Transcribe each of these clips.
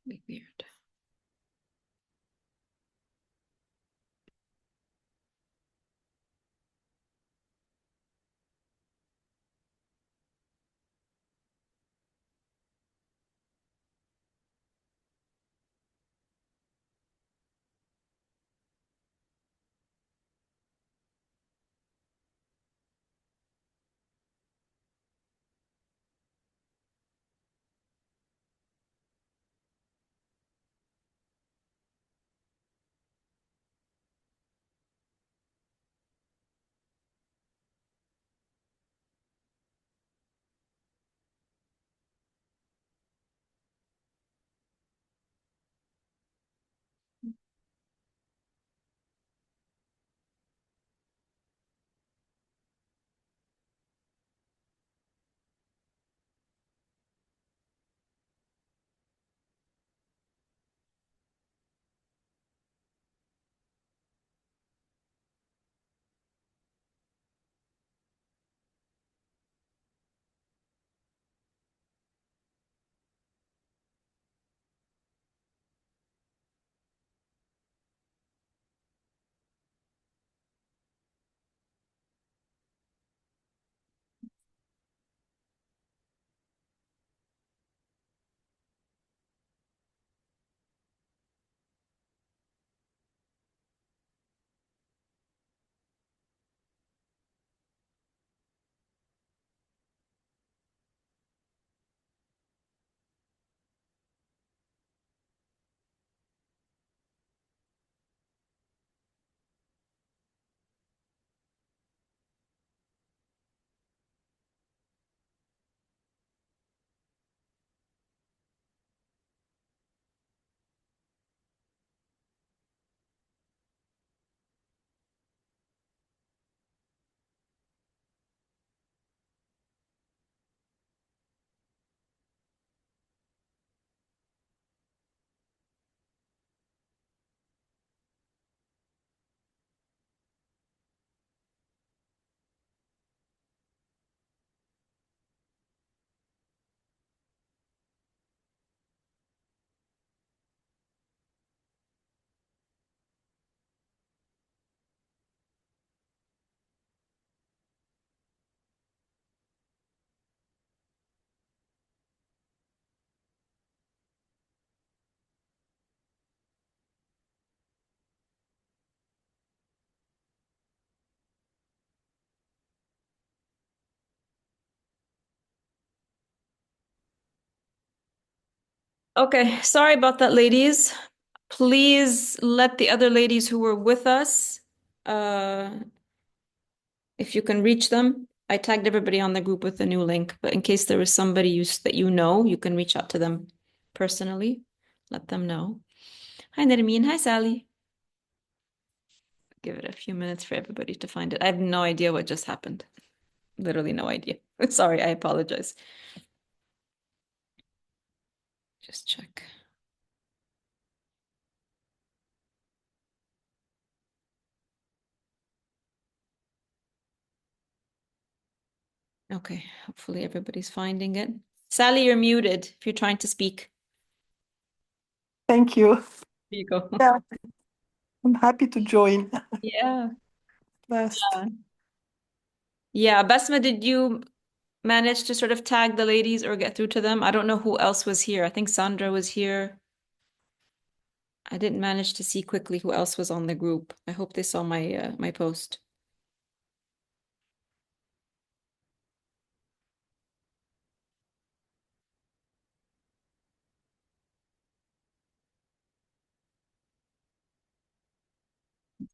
Weird. Okay, sorry about that, ladies. Please let the other ladies who were with us, if you can reach them. I tagged everybody on the group with the new link, but in case there was somebody that you know, you can reach out to them personally. Let them know. Hi, Nermeen. Hi, Sally. Give it a few minutes for everybody to find it. I have no idea what just happened. Literally no idea. Sorry, I apologize. Just check. Okay, hopefully everybody's finding it. Sally, you're muted if you're trying to speak. Thank you. There you go. Yeah, I'm happy to join Yeah. last. Yeah, Basma, did you manage to sort of tag the ladies or get through to them? I don't know who else was here. I think Sandra was here. I didn't manage to see quickly who else was on the group. I hope they saw my post.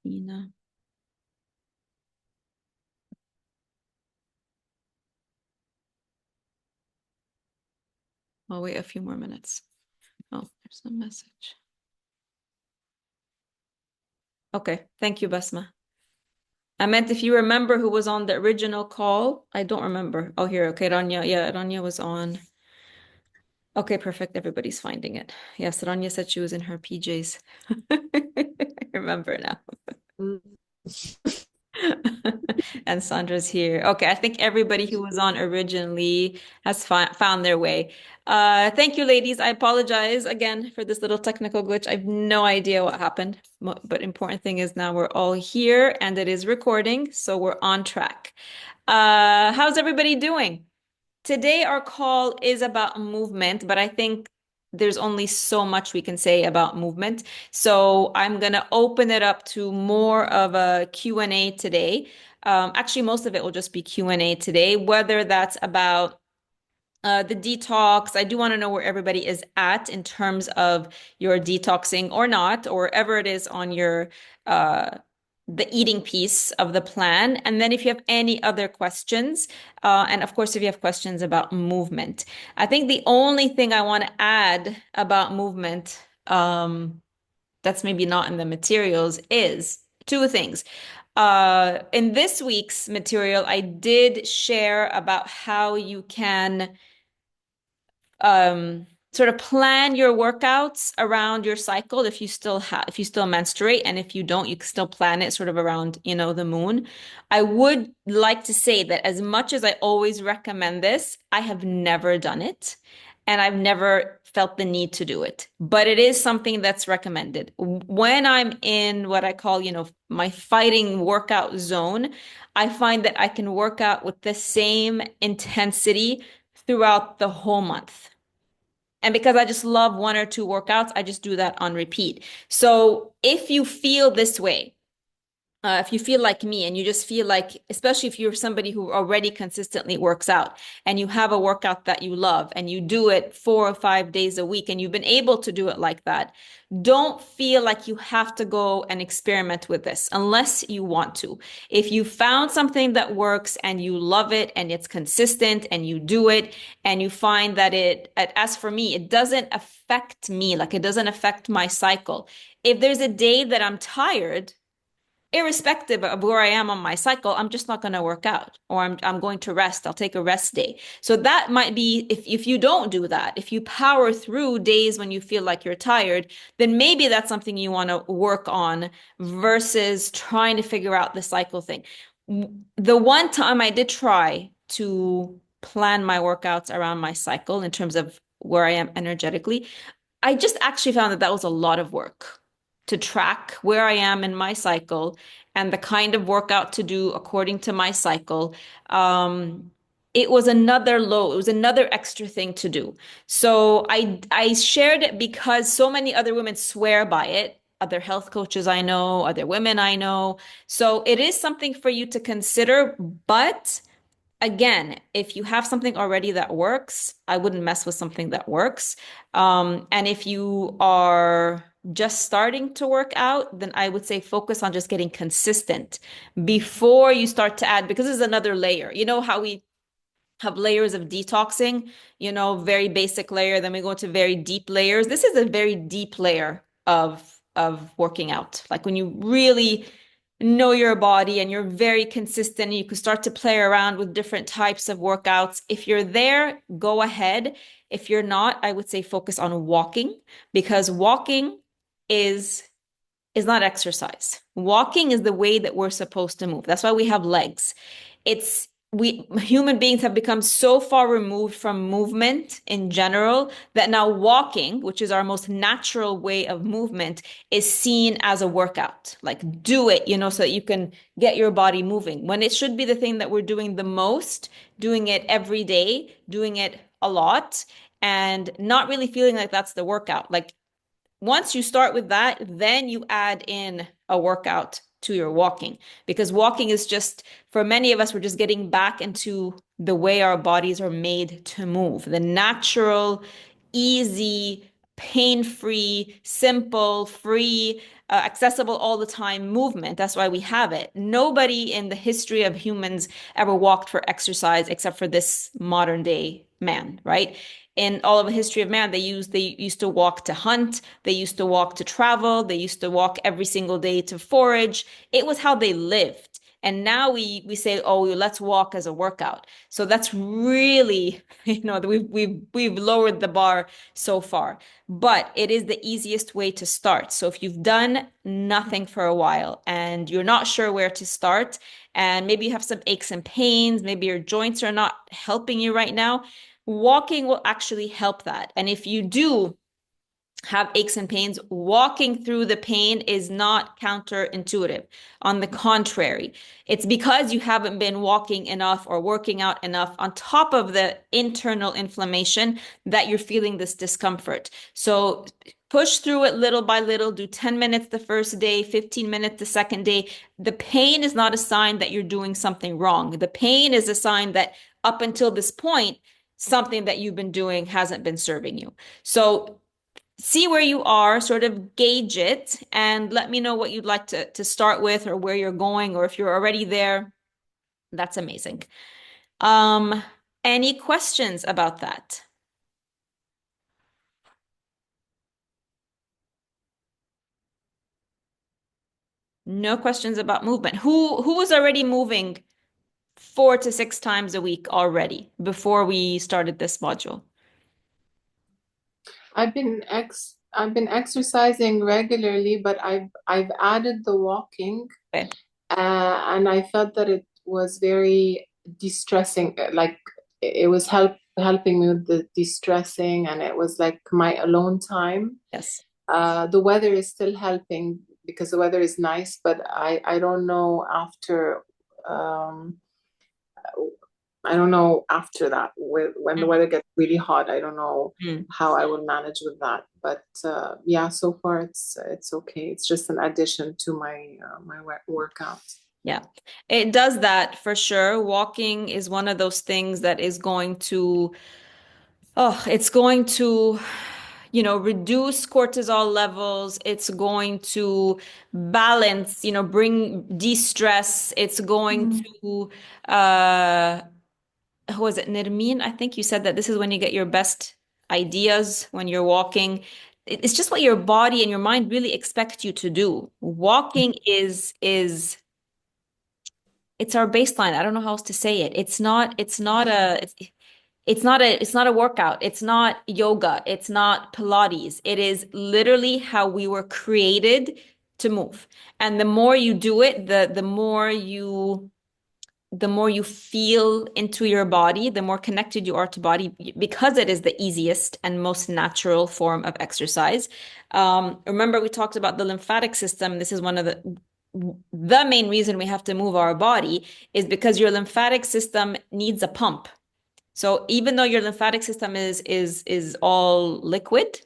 Ina. I'll wait a few more minutes. Oh, there's a message. Okay, thank you, Basma. I meant if you remember who was on the original call. I don't remember. Oh, here. Okay, Rania. Yeah, Rania was on. Okay, perfect. Everybody's finding it. Yes, Rania said she was in her PJs. I remember now. And Sandra's here. Okay, I think everybody who was on originally has found their way. Thank you, ladies. I apologize again for this little technical glitch. I have no idea what happened, but important thing is now we're all here and it is recording, so we're on track. How's everybody doing? Today, our call is about movement, but I think there's only so much we can say about movement. So I'm going to open it up to more of a Q&A today. Actually, most of it will just be Q&A today, whether that's about the detox. I do want to know where everybody is at in terms of your detoxing or not, or wherever it is on your uh, the eating piece of the plan. And then if you have any other questions, and of course, if you have questions about movement, I think the only thing I want to add about movement, that's maybe not in the materials, is two things. In this week's material, I did share about how you can sort of plan your workouts around your cycle if you still menstruate, and if you don't, you can still plan it sort of around, the moon. I would like to say that as much as I always recommend this, I have never done it and I've never felt the need to do it, but it is something that's recommended. When I'm in what I call, my fighting workout zone, I find that I can work out with the same intensity throughout the whole month. And because I just love one or two workouts, I just do that on repeat. So if you feel this way, if you feel like me and you just feel like, especially if you're somebody who already consistently works out and you have a workout that you love and you do it 4 or 5 days a week and you've been able to do it like that, don't feel like you have to go and experiment with this unless you want to. If you found something that works and you love it and it's consistent and you do it and you find that as for me, it doesn't affect me, like it doesn't affect my cycle. If there's a day that I'm tired, irrespective of where I am on my cycle, I'm just not going to work out, or I'm going to rest. I'll take a rest day. So that might be, if you don't do that, if you power through days when you feel like you're tired, then maybe that's something you want to work on versus trying to figure out the cycle thing. The one time I did try to plan my workouts around my cycle in terms of where I am energetically, I just actually found that that was a lot of work to track where I am in my cycle and the kind of workout to do according to my cycle. It was another load. It was another extra thing to do. So I shared it because so many other women swear by it. Other health coaches I know, other women I know. So it is something for you to consider, but again, if you have something already that works, I wouldn't mess with something that works. And if you are just starting to work out, then I would say focus on just getting consistent before you start to add, because this is another layer. You know how we have layers of detoxing, very basic layer, then we go into very deep layers. This is a very deep layer of working out. Like when you really know your body and you're very consistent, you can start to play around with different types of workouts. If you're there, go ahead. If you're not, I would say focus on walking, because walking is is not exercise. Walking is the way that we're supposed to move. That's why we have legs. It's we human beings have become so far removed from movement in general that now walking, which is our most natural way of movement, is seen as a workout. Like do it, so that you can get your body moving. When it should be the thing that we're doing the most, doing it every day, doing it a lot, and not really feeling like that's the workout. Like once you start with that, then you add in a workout to your walking, because walking is just, for many of us, we're just getting back into the way our bodies are made to move, the natural, easy, pain-free, simple, free, accessible all the time movement. That's why we have it. Nobody in the history of humans ever walked for exercise except for this modern day man, right? In all of the history of man, they used to walk to hunt, they used to walk to travel, they used to walk every single day to forage. It was how they lived. And now we say, oh, let's walk as a workout. So that's really, we've lowered the bar so far, but it is the easiest way to start. So if you've done nothing for a while and you're not sure where to start, and maybe you have some aches and pains, maybe your joints are not helping you right now, walking will actually help that. And if you do have aches and pains, walking through the pain is not counterintuitive. On the contrary, it's because you haven't been walking enough or working out enough on top of the internal inflammation that you're feeling this discomfort. So push through it little by little. Do 10 minutes the first day, 15 minutes the second day. The pain is not a sign that you're doing something wrong. The pain is a sign that up until this point, something that you've been doing hasn't been serving you. So see where you are, sort of gauge it, and let me know what you'd like to start with or where you're going, or if you're already there. That's amazing. Um, any questions about that? No questions about movement. Who was already moving 4 to 6 times a week already before we started this module? I've been exercising regularly, but I've added the walking, Okay. and I felt that it was very de-stressing. Like it was helping me with the de-stressing, and it was like my alone time. Yes. The weather is still helping because the weather is nice, but I don't know after I don't know after that when the weather gets really hot. I don't know Mm. how I will manage with that. But yeah, so far it's okay. It's just an addition to my workout. Yeah, it does that for sure. Walking is one of those things that is going to, oh, it's going to, reduce cortisol levels. It's going to balance, bring de-stress. It's going Mm. to, who was it, Nirmeen? I think you said that this is when you get your best ideas when you're walking. It's just what your body and your mind really expect you to do. Walking is it's our baseline. I don't know how else to say it. It's not a workout. It's not yoga. It's not Pilates. It is literally how we were created to move. And the more you do it, the more you feel into your body, the more connected you are to body because it is the easiest and most natural form of exercise. Remember, we talked about the lymphatic system. This is one of the main reason we have to move our body is because your lymphatic system needs a pump. So even though your lymphatic system is all liquid,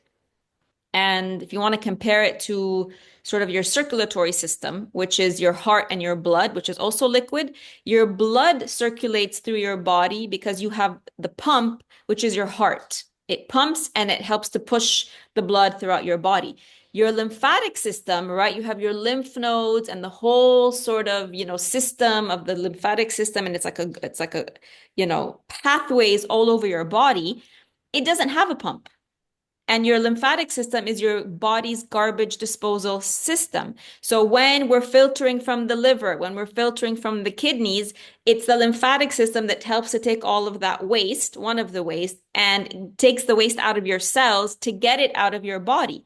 and if you want to compare it to sort of your circulatory system, which is your heart and your blood, which is also liquid, your blood circulates through your body because you have the pump, which is your heart. It pumps and it helps to push the blood throughout your body. Your lymphatic system, right? You have your lymph nodes and the whole sort of, system of the lymphatic system, and it's like a pathways all over your body. It doesn't have a pump. And your lymphatic system is your body's garbage disposal system. So when we're filtering from the liver, when we're filtering from the kidneys, it's the lymphatic system that helps to take all of that waste, one of the waste, and takes the waste out of your cells to get it out of your body.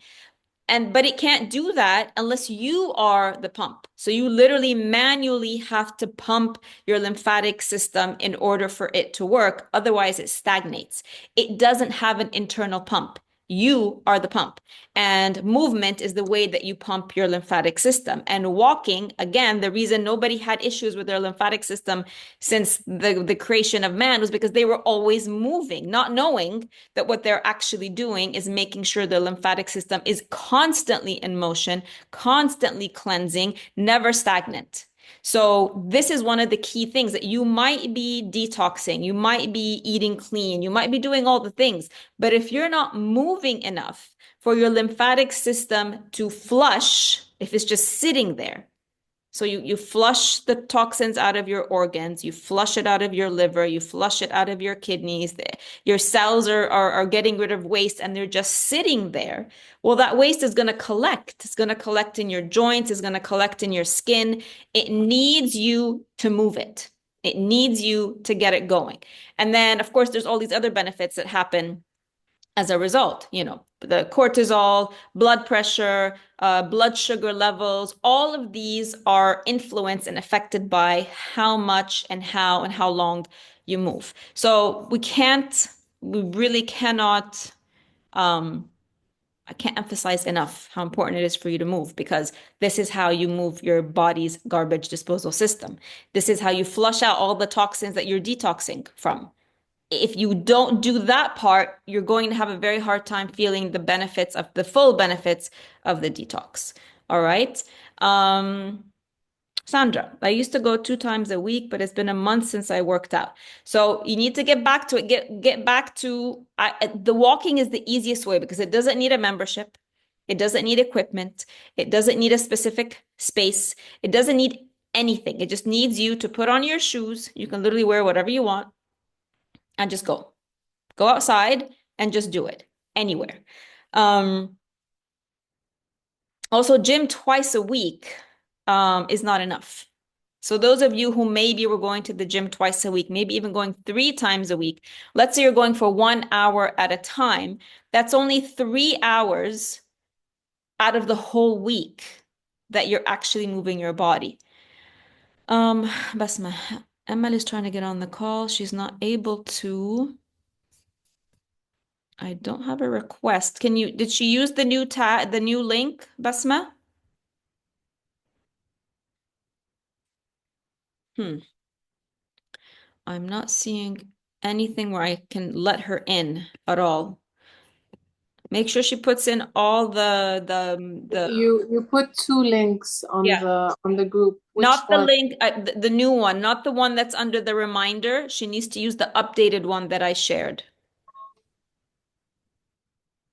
But it can't do that unless you are the pump. So you literally manually have to pump your lymphatic system in order for it to work. Otherwise, it stagnates. It doesn't have an internal pump. You are the pump. And movement is the way that you pump your lymphatic system. And walking, again, the reason nobody had issues with their lymphatic system since the creation of man was because they were always moving, not knowing that what they're actually doing is making sure the lymphatic system is constantly in motion, constantly cleansing, never stagnant. So this is one of the key things that you might be detoxing, you might be eating clean, you might be doing all the things, but if you're not moving enough for your lymphatic system to flush, if it's just sitting there, So you flush the toxins out of your organs, you flush it out of your liver, you flush it out of your kidneys. Your cells are getting rid of waste and they're just sitting there. Well, that waste is going to collect. It's going to collect in your joints, it's going to collect in your skin. It needs you to move it. It needs you to get it going. And then, of course, there's all these other benefits that happen as a result, the cortisol, blood pressure, blood sugar levels, all of these are influenced and affected by how much and how long you move. So we really cannot, I can't emphasize enough how important it is for you to move, because this is how you move your body's garbage disposal system. This is how you flush out all the toxins that you're detoxing from. If you don't do that part, you're going to have a very hard time feeling the full benefits of the detox. All right. Sandra, I used to go 2 times a week, but it's been a month since I worked out. So you need to get back to it. Get back to the walking is the easiest way because it doesn't need a membership. It doesn't need equipment. It doesn't need a specific space. It doesn't need anything. It just needs you to put on your shoes. You can literally wear whatever you want and just go. Go outside and just do it anywhere. Also, gym twice a week is not enough. So those of you who maybe were going to the gym twice a week, maybe even going 3 times a week, let's say you're going for 1 hour at a time, that's only 3 hours out of the whole week that you're actually moving your body. Basma, Emma is trying to get on the call. She's not able to. I don't have a request. Did she use the new link, Basma? I'm not seeing anything where I can let her in at all. Make sure she puts in all the You put 2 links on yeah. the group. Which Not the one? link, the new one, not the one that's under the reminder. She needs to use the updated one that I shared.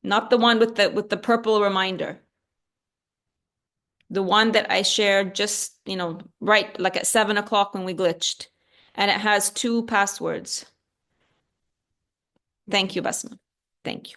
Not the one with the purple reminder. The one that I shared just, right like at 7 o'clock when we glitched. And it has 2 passwords. Thank you, Basma. Thank you.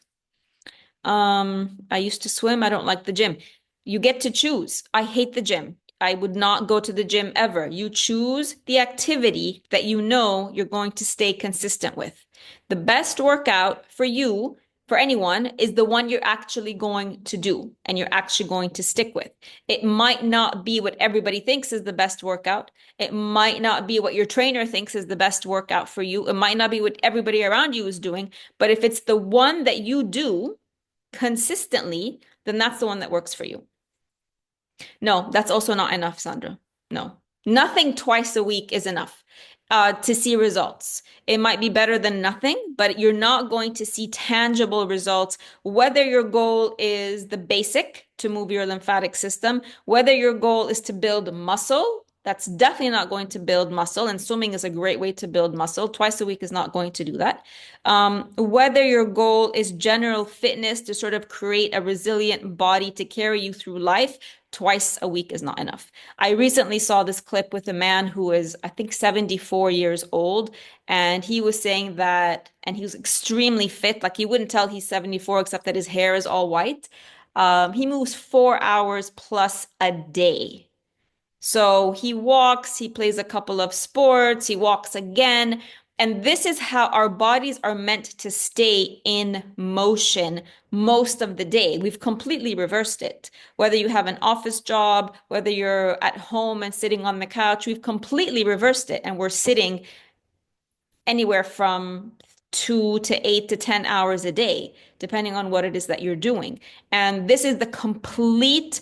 I used to swim. I don't like the gym. You get to choose. I hate the gym. I would not go to the gym ever. You choose the activity that you know you're going to stay consistent with. The best workout for you, for anyone, is the one you're actually going to do and you're actually going to stick with. It might not be what everybody thinks is the best workout. It might not be what your trainer thinks is the best workout for you. It might not be what everybody around you is doing. But if it's the one that you do consistently, then that's the one that works for you. No, that's also not enough, Sandra. No, nothing twice a week is enough to see results. It might be better than nothing, but you're not going to see tangible results, whether your goal is the basic to move your lymphatic system, whether your goal is to build muscle. That's definitely not going to build muscle, and swimming is a great way to build muscle. Twice a week is not going to do that. Whether your goal is general fitness to sort of create a resilient body to carry you through life, twice a week is not enough. I recently saw this clip with a man who is, I think, 74 years old, and he was saying that, and he was extremely fit. Like you wouldn't tell he's 74 except that his hair is all white. He moves 4 hours plus a day. So he walks, he plays a couple of sports, he walks again. And this is how our bodies are meant to stay in motion most of the day. We've completely reversed it. Whether you have an office job, whether you're at home and sitting on the couch, we've completely reversed it. And we're sitting anywhere from 2 to 8 to 10 hours a day, depending on what it is that you're doing. And this is the complete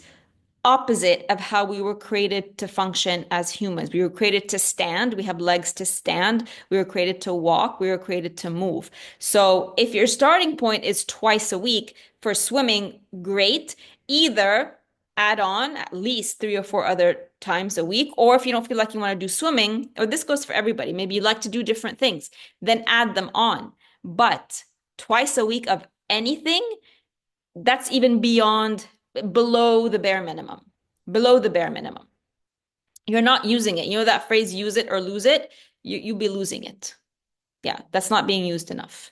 opposite of how we were created to function as humans. We were created to stand. We have legs to stand. We were created to walk. We were created to move. So if your starting point is twice a week for swimming, great. Either add on at least 3 or 4 other times a week, or if you don't feel like you want to do swimming, or this goes for everybody, maybe you like to do different things, then add them on. But twice a week of anything, that's even below the bare minimum. Below the bare minimum. you're not using it. You know that phrase, use it or lose it? You'll be losing it. Yeah, that's not being used enough.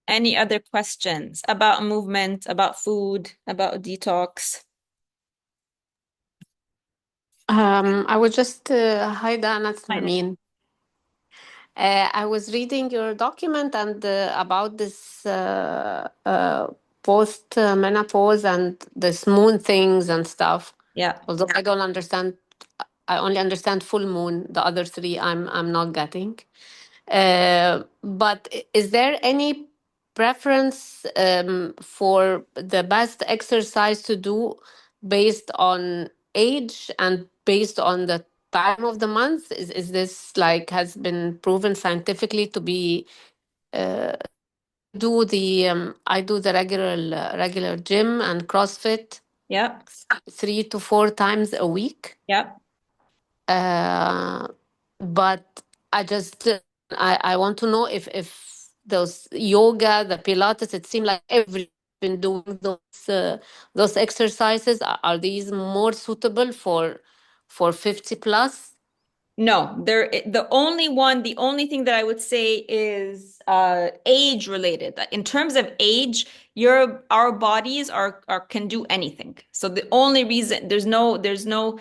Any other questions about movement, about food, about detox? I was just, hi Dana, it's Fine. Nermeen. I was reading your document and about this post menopause and this moon things and stuff. Yeah. Although I don't understand, I only understand full moon. The other three, I'm not getting. But is there any preference for the best exercise to do based on age and based on the time of the month? Is this like has been proven scientifically to be do the I do the regular gym and CrossFit Yeah. 3 to 4 times a week. Yeah. But I just I want to know if those yoga, the Pilates, it seemed like everyone's been doing those exercises. Are these more suitable for 50 plus? No, the only thing that I would say is age related. In terms of age, our bodies are can do anything. So the only reason there's no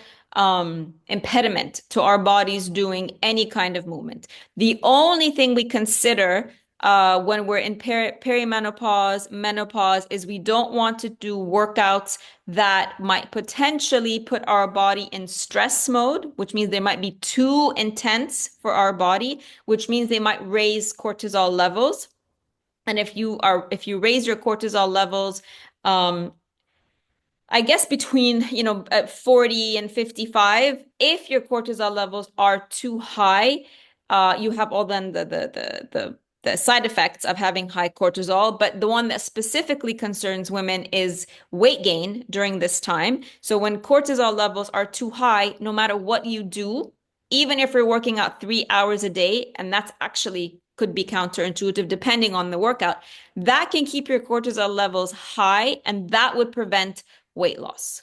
impediment to our bodies doing any kind of movement. The only thing we consider when we're in perimenopause, menopause, is we don't want to do workouts that might potentially put our body in stress mode, which means they might be too intense for our body, which means they might raise cortisol levels. And if you raise your cortisol levels, I guess between, at 40 and 55, if your cortisol levels are too high, you have all then the side effects of having high cortisol. But the one that specifically concerns women is weight gain during this time. So when cortisol levels are too high, no matter what you do, even if you're working out 3 hours a day, and that's actually could be counterintuitive depending on the workout, that can keep your cortisol levels high, and that would prevent weight loss.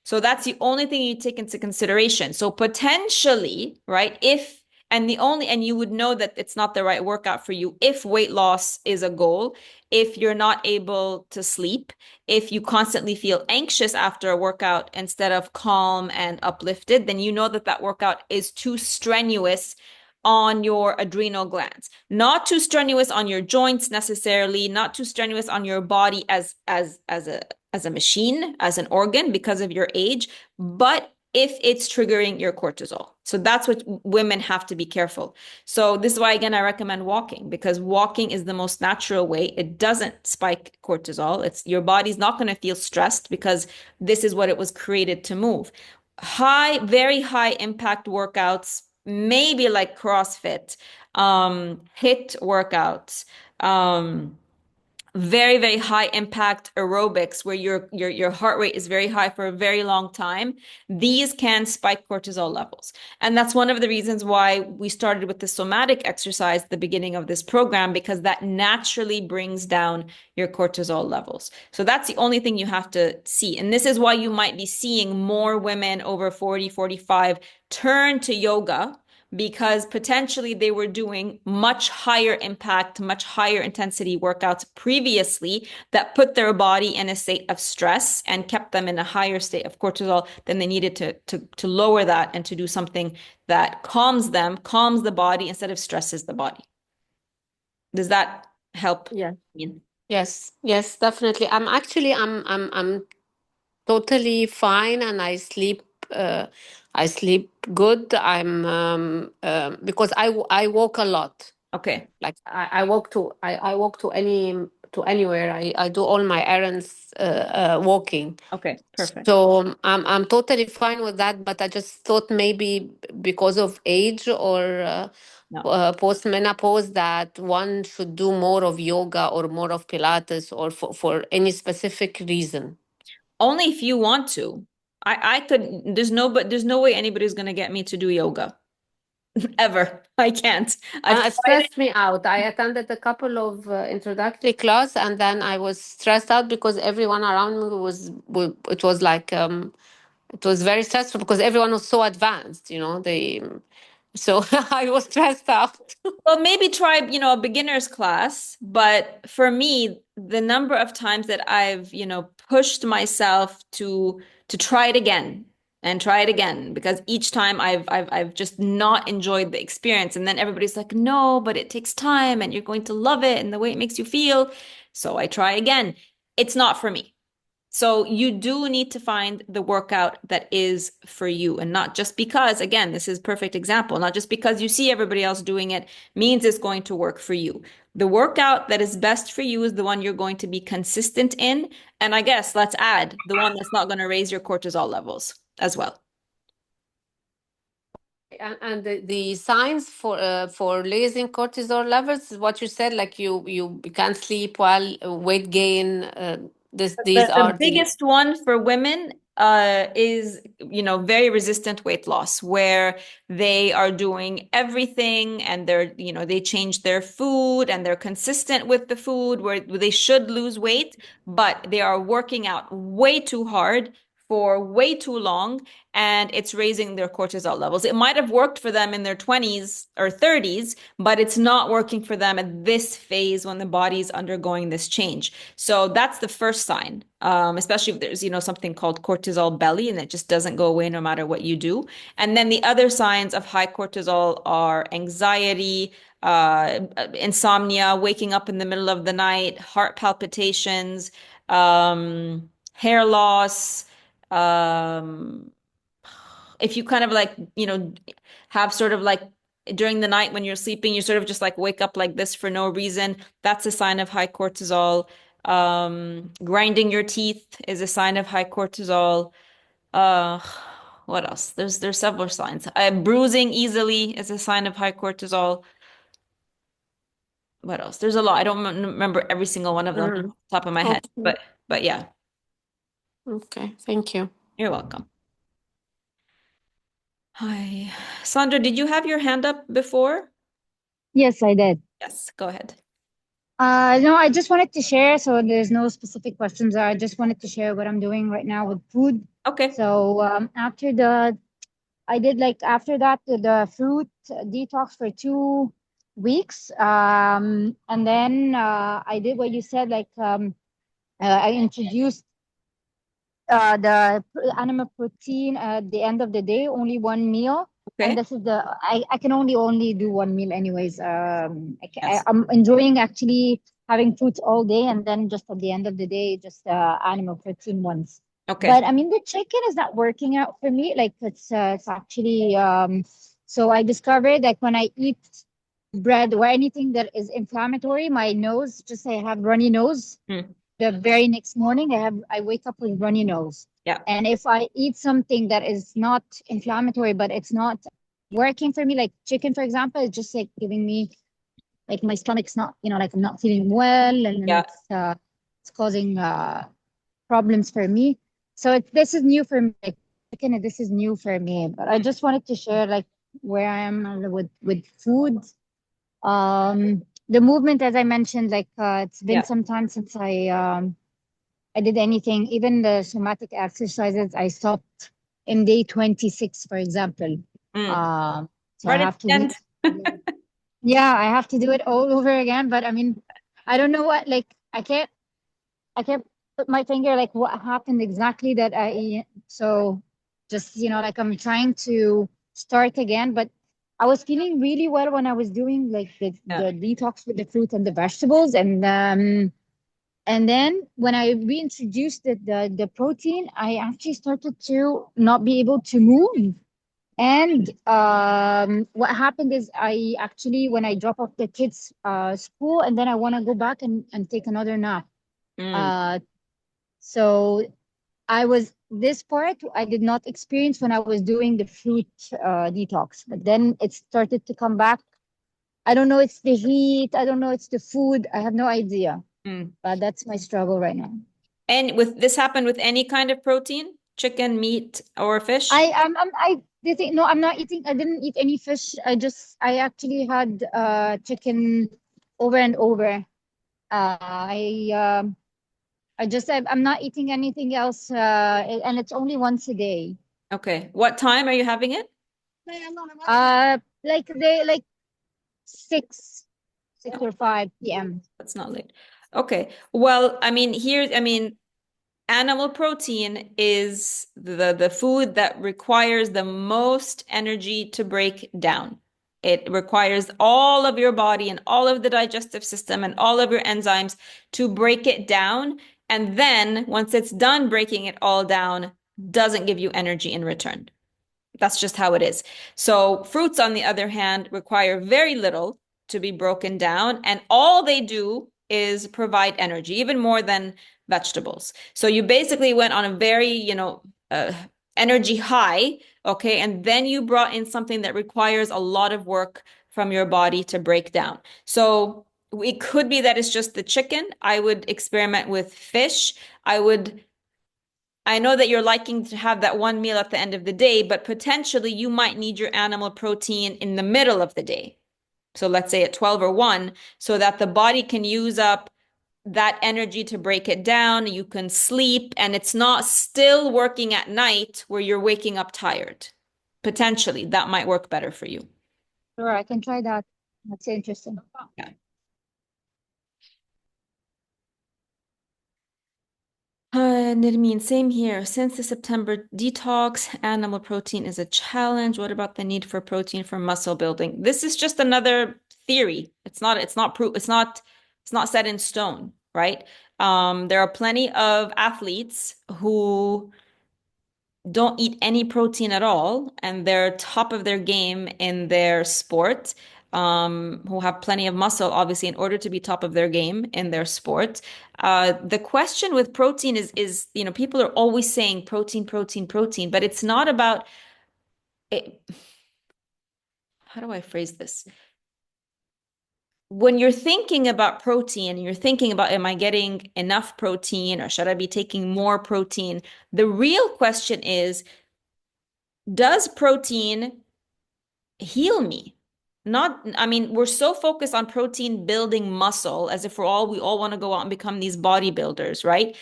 So that's the only thing you take into consideration. So potentially, right, and you would know that it's not the right workout for you if weight loss is a goal, if you're not able to sleep, if you constantly feel anxious after a workout instead of calm and uplifted, then you know that workout is too strenuous on your adrenal glands, not too strenuous on your joints necessarily, not too strenuous on your body as a machine, as an organ because of your age, but if it's triggering your cortisol. So that's what women have to be careful. So this is why, again, I recommend walking, because walking is the most natural way. It doesn't spike cortisol. Your body's not going to feel stressed because this is what it was created to move. Very high impact workouts, maybe like CrossFit, HIIT workouts, very, very high impact aerobics where your heart rate is very high for a very long time. These can spike cortisol levels. And that's one of the reasons why we started with the somatic exercise at the beginning of this program, because that naturally brings down your cortisol levels. So that's the only thing you have to see. And this is why you might be seeing more women over 40, 45 turn to yoga, because potentially they were doing much higher impact, much higher intensity workouts previously that put their body in a state of stress and kept them in a higher state of cortisol. Then they needed to lower that and to do something that calms the body instead of stresses the body. Does that help? Yeah. Yes, definitely. I'm totally fine, and I sleep good. Because I walk a lot. Okay. Like I walk to anywhere. I do all my errands walking. Okay. Perfect. So I'm totally fine with that. But I just thought maybe because of age or No. post-menopause that one should do more of yoga or more of Pilates or for any specific reason. Only if you want to. I could, there's no way anybody's going to get me to do yoga. ever. I can't. I've It tried it. stressed me out. I attended a couple of introductory class, and then I was stressed out because everyone around me it was like it was very stressful because everyone was so advanced, so I was stressed out. Well, maybe try, a beginner's class, but for me, the number of times that I've, pushed myself to try it again and try it again, because each time I've just not enjoyed the experience. And then everybody's like, no, but it takes time and you're going to love it and the way it makes you feel. So I try again. It's not for me. So you do need to find the workout that is for you, and not just because, again, this is perfect example, not just because you see everybody else doing it means it's going to work for you. The workout that is best for you is the one you're going to be consistent in. And I guess let's add the one that's not going to raise your cortisol levels as well. And the signs for raising cortisol levels is what you said, like you can't sleep well, weight gain. These The are the biggest one for women is, very resistant weight loss, where they are doing everything and they change their food and they're consistent with the food where they should lose weight, but they are working out way too hard for way too long, and it's raising their cortisol levels. It might have worked for them in their 20s or 30s, but it's not working for them at this phase when the body's undergoing this change. So that's the first sign, especially if there's, something called cortisol belly and it just doesn't go away no matter what you do. And then the other signs of high cortisol are anxiety, insomnia, waking up in the middle of the night, heart palpitations, hair loss. Um, if you kind of like, have sort of like during the night when you're sleeping, you sort of just like wake up like this for no reason, that's a sign of high cortisol. Grinding your teeth is a sign of high cortisol. Uh, what else? There's several signs. Bruising easily is a sign of high cortisol. What else? There's a lot. I don't remember every single one of them off the top of my head, Okay. but yeah, Okay, thank you. you're welcome. Hi, Sandra, did you have your hand up before? Yes, I did. Yes, go ahead. No, I just wanted to share. So there's no specific questions. I just wanted to share what I'm doing right now with food. Okay. So after that the fruit detox for 2 weeks. And then I did what you said. I introduced the animal protein at the end of the day, only one meal. Okay. And this is I can only do one meal anyways. Yes. I'm enjoying actually having fruits all day, and then just at the end of the day, just animal protein ones. Okay. But I mean, the chicken is not working out for me. Like it's actually so I discovered like when I eat bread or anything that is inflammatory, my nose, just I have runny nose. The very next morning, I wake up with runny nose. Yeah. And if I eat something that is not inflammatory, but it's not working for me, like chicken, for example, it's just like giving me, like my stomach's not, like I'm not feeling well, and Yeah. it's causing problems for me. So this is new for me. Like chicken, this is new for me. But I just wanted to share like where I am with food. The movement, as I mentioned, like it's been Yeah. some time since I did anything, even the somatic exercises. I stopped in day 26, for example. So I Right have at the end. yeah, I have to do it all over again. But I mean, I don't know what, like, I can't put my finger like what happened exactly that so just, like I'm trying to start again, but I was feeling really well when I was doing like the detox with the fruit and the vegetables, and then when I reintroduced the protein, I actually started to not be able to move. And what happened is I actually, when I drop off the kids' school, and then I want to go back and take another nap. So this part I did not experience when I was doing the fruit detox, but then it started to come back. I don't know, it's the heat. I don't know, it's the food. I have no idea. But that's my struggle right now. And this happened with any kind of protein, chicken, meat, or fish? I the thing, no, I'm not eating. I didn't eat any fish. I actually had chicken over and over. I'm not eating anything else. And it's only once a day. Okay. What time are you having it? Like 6 or 5 p.m. That's not late. Okay. Well, I mean, animal protein is the food that requires the most energy to break down. It requires all of your body and all of the digestive system and all of your enzymes to break it down. And then once it's done breaking it all down, doesn't give you energy in return. That's just how it is. So fruits, on the other hand, require very little to be broken down, and all they do is provide energy, even more than vegetables. So you basically went on a very, energy high, okay, and then you brought in something that requires a lot of work from your body to break down. So it could be that it's just the chicken. I would experiment with fish. I know that you're liking to have that one meal at the end of the day, but potentially you might need your animal protein in the middle of the day. So let's say at 12 or 1, so that the body can use up that energy to break it down. You can sleep, and it's not still working at night where you're waking up tired. Potentially, that might work better for you. Sure, I can try that. That's interesting. Yeah. Nirmeen, same here. Since the September detox, animal protein is a challenge. What about the need for protein for muscle building? This is just another theory. It's not proof. It's not set in stone, right? There are plenty of athletes who don't eat any protein at all, and they're top of their game in their sport, who have plenty of muscle, obviously, in order to be top of their game in their sport. The question with protein is, people are always saying protein, protein, protein, but it's not about it. How do I phrase this? When you're thinking about protein, you're thinking about, am I getting enough protein or should I be taking more protein? The real question is, does protein heal me? We're so focused on protein building muscle as if we all want to go out and become these bodybuilders, right?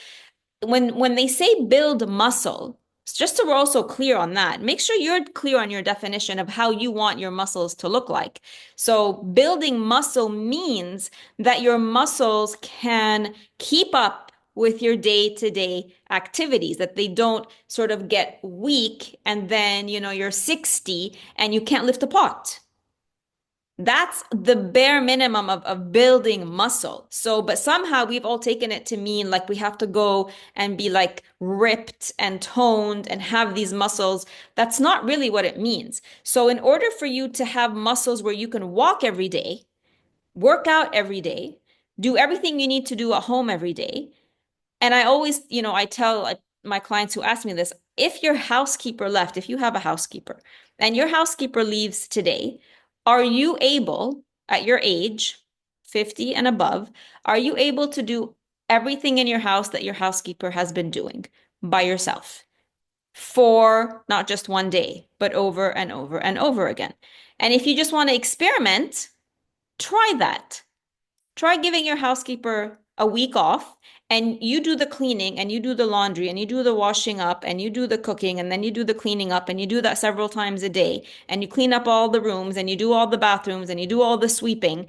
When they say build muscle, just so we're also clear on that, make sure you're clear on your definition of how you want your muscles to look like. So building muscle means that your muscles can keep up with your day-to-day activities, that they don't sort of get weak and then, you're 60 and you can't lift a pot. That's the bare minimum of building muscle. So, but somehow we've all taken it to mean like we have to go and be like ripped and toned and have these muscles. That's not really what it means. So, in order for you to have muscles where you can walk every day, work out every day, do everything you need to do at home every day. And I always, I tell my clients who ask me this, if your housekeeper left, if you have a housekeeper and your housekeeper leaves today, are you able, at your age, 50 and above, are you able to do everything in your house that your housekeeper has been doing by yourself for not just one day, but over and over and over again? And if you just want to experiment, try that. Try giving your housekeeper a week off, and you do the cleaning and you do the laundry and you do the washing up and you do the cooking and then you do the cleaning up, and you do that several times a day, and you clean up all the rooms and you do all the bathrooms and you do all the sweeping.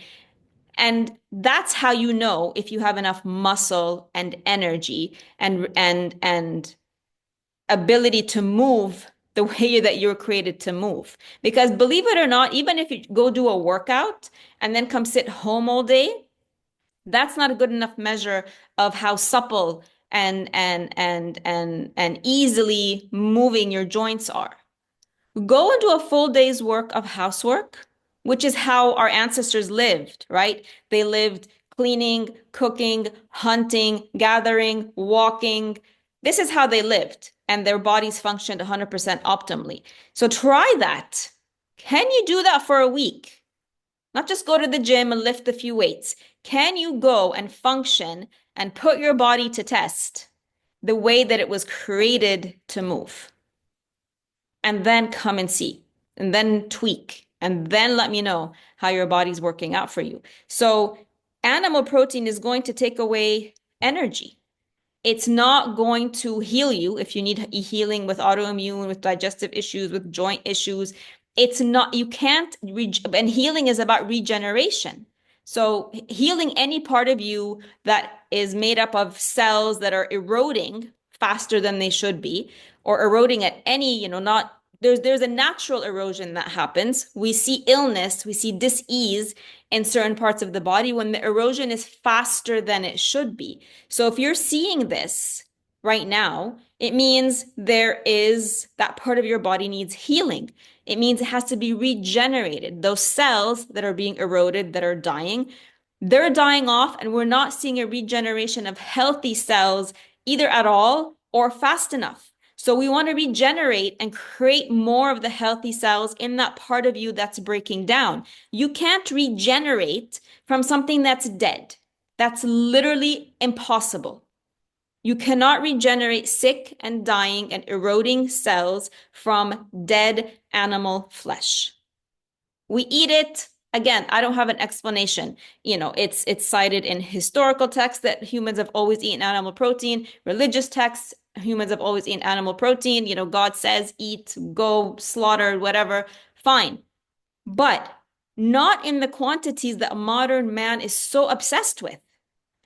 And that's how you know if you have enough muscle and energy and ability to move the way that you're created to move. Because believe it or not, even if you go do a workout and then come sit home all day, that's not a good enough measure of how supple and easily moving your joints are. Go and do a full day's work of housework, which is how our ancestors lived, right? They lived cleaning, cooking, hunting, gathering, walking. This is how they lived, and their bodies functioned 100% optimally. So try that. Can you do that for a week? Not just go to the gym and lift a few weights. Can you go and function and put your body to test the way that it was created to move? and then come and see, and then tweak, and then let me know how your body's working out for you. So animal protein is going to take away energy. It's not going to heal you if you need healing with autoimmune, with digestive issues, with joint issues. It's not, you can't, and healing is about regeneration. So healing any part of you that is made up of cells that are eroding faster than they should be, or eroding at any, not, there's a natural erosion that happens. We see illness, we see dis-ease in certain parts of the body when the erosion is faster than it should be. So if you're seeing this right now, it means there is that part of your body needs healing. It means it has to be regenerated. Those cells that are being eroded, that are dying, they're dying off, and we're not seeing a regeneration of healthy cells either at all or fast enough. So we want to regenerate and create more of the healthy cells in that part of you that's breaking down. You can't regenerate from something that's dead. That's literally impossible. You cannot regenerate sick and dying and eroding cells from dead animal flesh. We eat it. Again, I don't have an explanation. It's cited in historical texts that humans have always eaten animal protein, religious texts, humans have always eaten animal protein. God says eat, go slaughter, whatever. Fine. But not in the quantities that modern man is so obsessed with.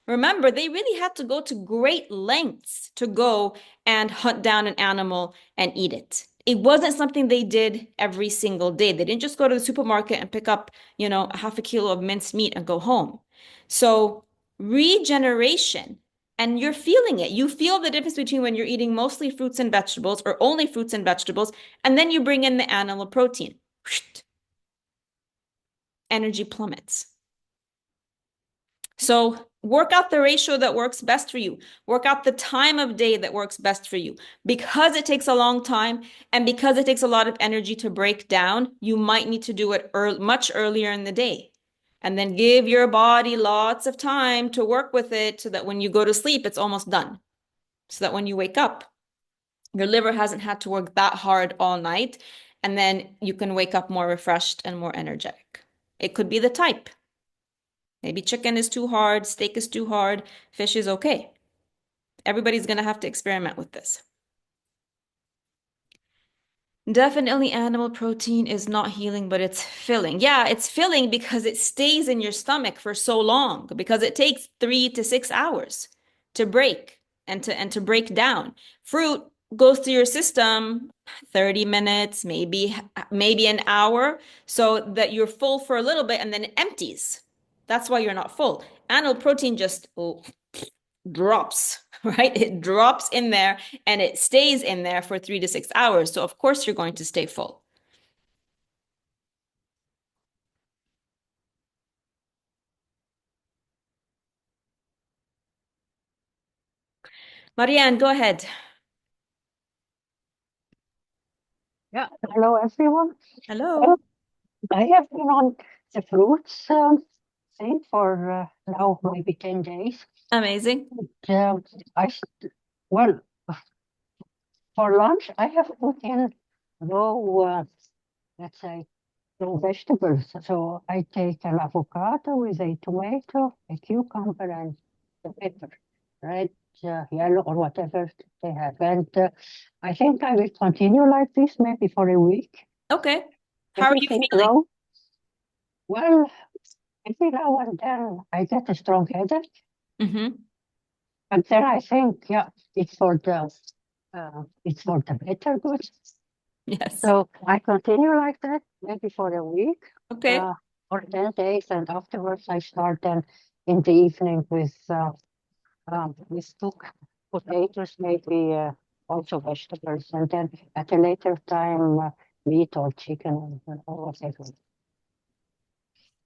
Remember, they really had to go to great lengths to go and hunt down an animal and eat it. It wasn't something they did every single day. They didn't just go to the supermarket and pick up, a half a kilo of minced meat and go home. So regeneration, and you're feeling it. You feel the difference between when you're eating mostly fruits and vegetables or only fruits and vegetables, and then you bring in the animal protein. Energy plummets. So work out the ratio that works best for you. Work out the time of day that works best for you. Because it takes a long time and because it takes a lot of energy to break down, you might need to do it much earlier in the day. And then give your body lots of time to work with it so that when you go to sleep, it's almost done. So that when you wake up, your liver hasn't had to work that hard all night. And then you can wake up more refreshed and more energetic. It could be the type. Maybe chicken is too hard, steak is too hard, fish is okay. Everybody's going to have to experiment with this. Definitely animal protein is not healing, but it's filling. Yeah, it's filling because it stays in your stomach for so long, because it takes 3 to 6 hours to break and to break down. Fruit goes through your system 30 minutes, maybe an hour, so that you're full for a little bit and then it empties. That's why you're not full. Animal protein just drops, right? It drops in there and it stays in there for 3 to 6 hours. So of course you're going to stay full. Marianne, go ahead. Yeah, hello everyone. Hello. I have been on the fruits thing for now maybe 10 days. Amazing. Well, for lunch I have put in raw, let's say, raw vegetables. So I take an avocado with a tomato, a cucumber, and the pepper, red, yellow, or whatever they have. And I think I will continue like this maybe for a week. Okay. How are you Everything feeling? raw. Well, every now and then I get a strong headache, Mm-hmm. and then I think, yeah, it's for the better good. Yes. So I continue like that, maybe for a week Okay. or 10 days, and afterwards I start then in the evening with cooked potatoes, maybe also vegetables, and then at a later time meat or chicken or whatever.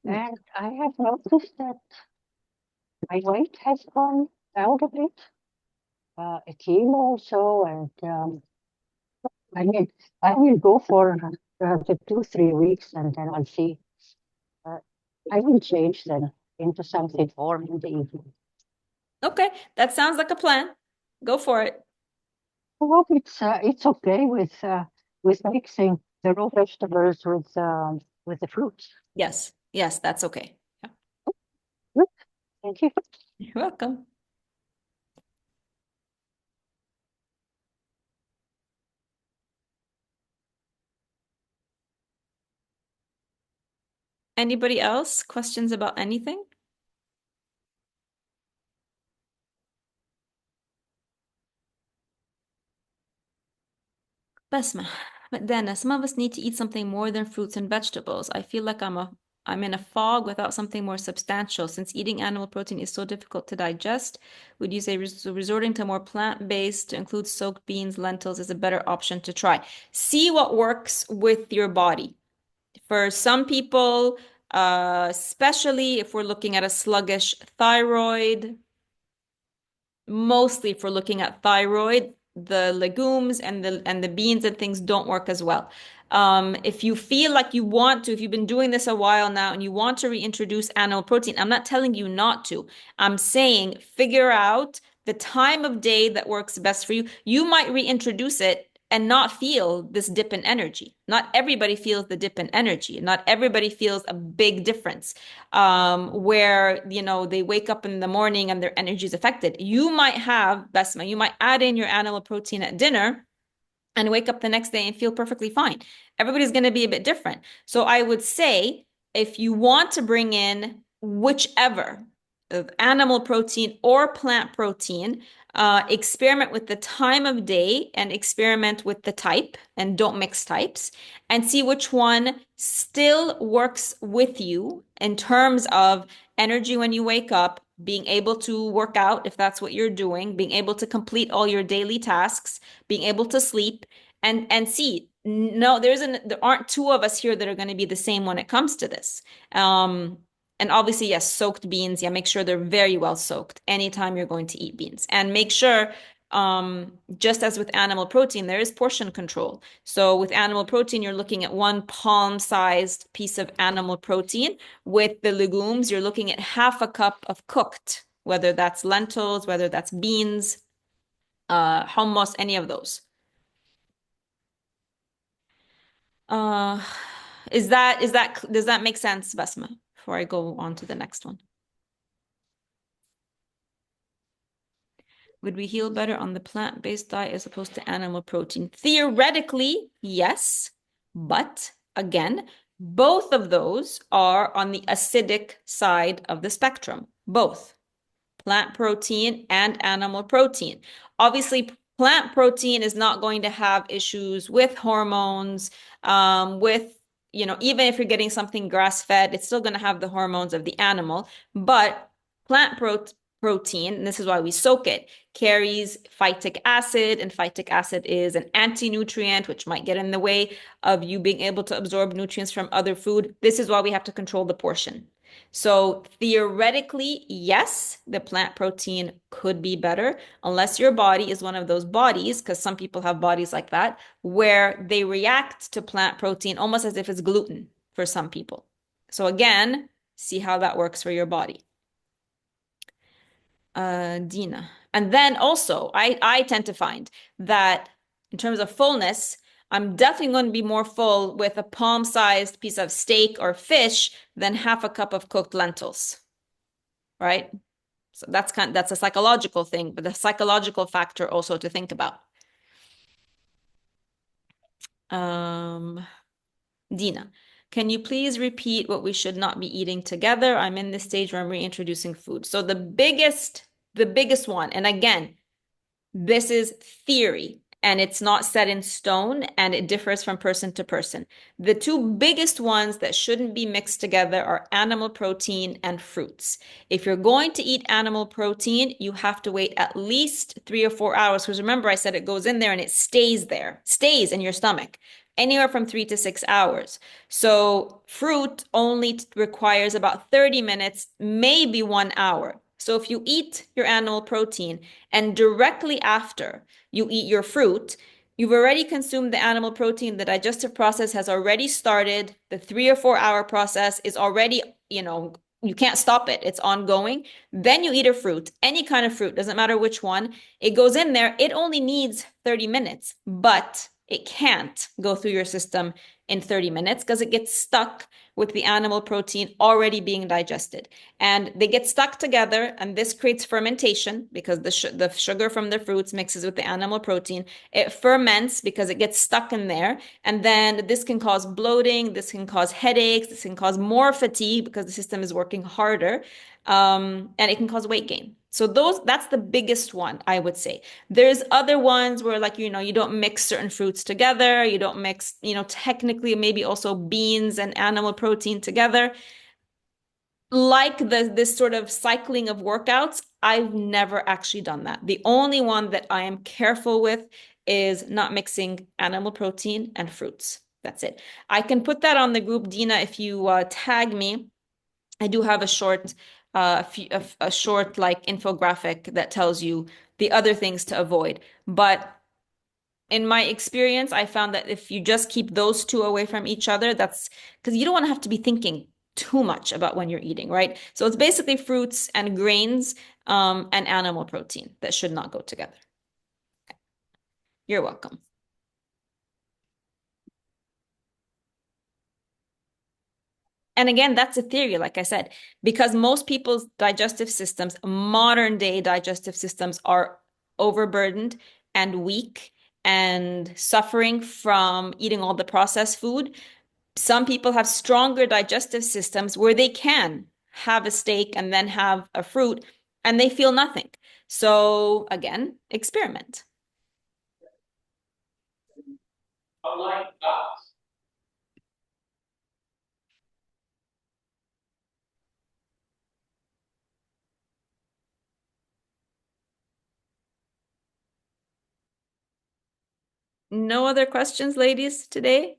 And I have noticed that my weight has gone down a bit, a kilo or so, and I mean, I will go for the 2-3 weeks, and then I'll see. I will change then into something warm in the evening. Okay. That sounds like a plan. Go for it. I hope it's okay with with mixing the raw vegetables with the fruits. Yes, yes, that's okay. Yeah. Good. Thank you. You're welcome. Anybody else? Questions about anything? Basma, but then some of us need to eat something more than fruits and vegetables. I feel like I'm in a fog without something more substantial. Since eating animal protein is so difficult to digest, would you say resorting to more plant-based to include soaked beans, lentils is a better option to try? See what works with your body. For some people, especially if we're looking at a sluggish thyroid, mostly if we're looking at thyroid, the legumes and the beans and things don't work as well. If you feel like you want to, if you've been doing this a while now and you want to reintroduce animal protein, I'm not telling you not to. I'm saying figure out the time of day that works best for you. You might reintroduce it and not feel this dip in energy. Not everybody feels the dip in energy. Not everybody feels a big difference where, they wake up in the morning and their energy is affected. You might have, Basma, you might add in your animal protein at dinner and wake up the next day and feel perfectly fine. Everybody's going to be a bit different. So I would say if you want to bring in whichever of animal protein or plant protein, experiment with the time of day and experiment with the type and don't mix types and see which one still works with you in terms of energy when you wake up, being able to work out if that's what you're doing, being able to complete all your daily tasks, being able to sleep and see. No, there aren't two of us here that are going to be the same when it comes to this. And obviously, yes, soaked beans. Yeah, make sure they're very well soaked anytime you're going to eat beans. And make sure, just as with animal protein, there is portion control. So with animal protein, you're looking at one palm-sized piece of animal protein. With the legumes, you're looking at half a cup of cooked, whether that's lentils, whether that's beans, hummus, any of those. Uh, does that make sense, Basma, before I go on to the next one? Would we heal better on the plant-based diet as opposed to animal protein? Theoretically, yes, but again, both of those are on the acidic side of the spectrum, both plant protein and animal protein. Obviously, plant protein is not going to have issues with hormones, even if you're getting something grass-fed, it's still going to have the hormones of the animal. But plant protein, and this is why we soak it, carries phytic acid, and phytic acid is an anti-nutrient, which might get in the way of you being able to absorb nutrients from other food. This is why we have to control the portion. So theoretically, yes, the plant protein could be better unless your body is one of those bodies, because some people have bodies like that, where they react to plant protein almost as if it's gluten for some people. So again, see how that works for your body. Dina. And then also, I tend to find that in terms of fullness, I'm definitely going to be more full with a palm-sized piece of steak or fish than half a cup of cooked lentils, right? So that's a psychological thing, but the psychological factor also to think about. Dina, can you please repeat what we should not be eating together? I'm in this stage where I'm reintroducing food. So the biggest one, and again, this is theory and it's not set in stone and it differs from person to person. The two biggest ones that shouldn't be mixed together are animal protein and fruits. If you're going to eat animal protein, you have to wait at least 3 or 4 hours, because remember I said it goes in there and it stays in your stomach, anywhere from 3 to 6 hours. So fruit only requires about 30 minutes, maybe 1 hour. So if you eat your animal protein and directly after you eat your fruit, you've already consumed the animal protein. The digestive process has already started. The 3 or 4 hour process is already, you can't stop it. It's ongoing. Then you eat a fruit, any kind of fruit, doesn't matter which one. It goes in there. It only needs 30 minutes, but it can't go through your system in 30 minutes because it gets stuck with the animal protein already being digested. And they get stuck together, and this creates fermentation because the sugar from the fruits mixes with the animal protein. It ferments because it gets stuck in there. And then this can cause bloating, this can cause headaches, this can cause more fatigue because the system is working harder. And it can cause weight gain. So that's the biggest one, I would say. There's other ones where, like, you don't mix certain fruits together. You don't mix, technically maybe also beans and animal protein together. Like this sort of cycling of workouts, I've never actually done that. The only one that I am careful with is not mixing animal protein and fruits. That's it. I can put that on the group, Dina, if you tag me. I do have a short like infographic that tells you the other things to avoid. But in my experience, I found that if you just keep those two away from each other, that's because you don't want to have to be thinking too much about when you're eating, right? So it's basically fruits and grains, and animal protein that should not go together. You're welcome. And again, that's a theory, like I said, because most people's digestive systems, modern day digestive systems, are overburdened and weak and suffering from eating all the processed food. Some people have stronger digestive systems where they can have a steak and then have a fruit and they feel nothing. So again, experiment. No other questions, ladies, today?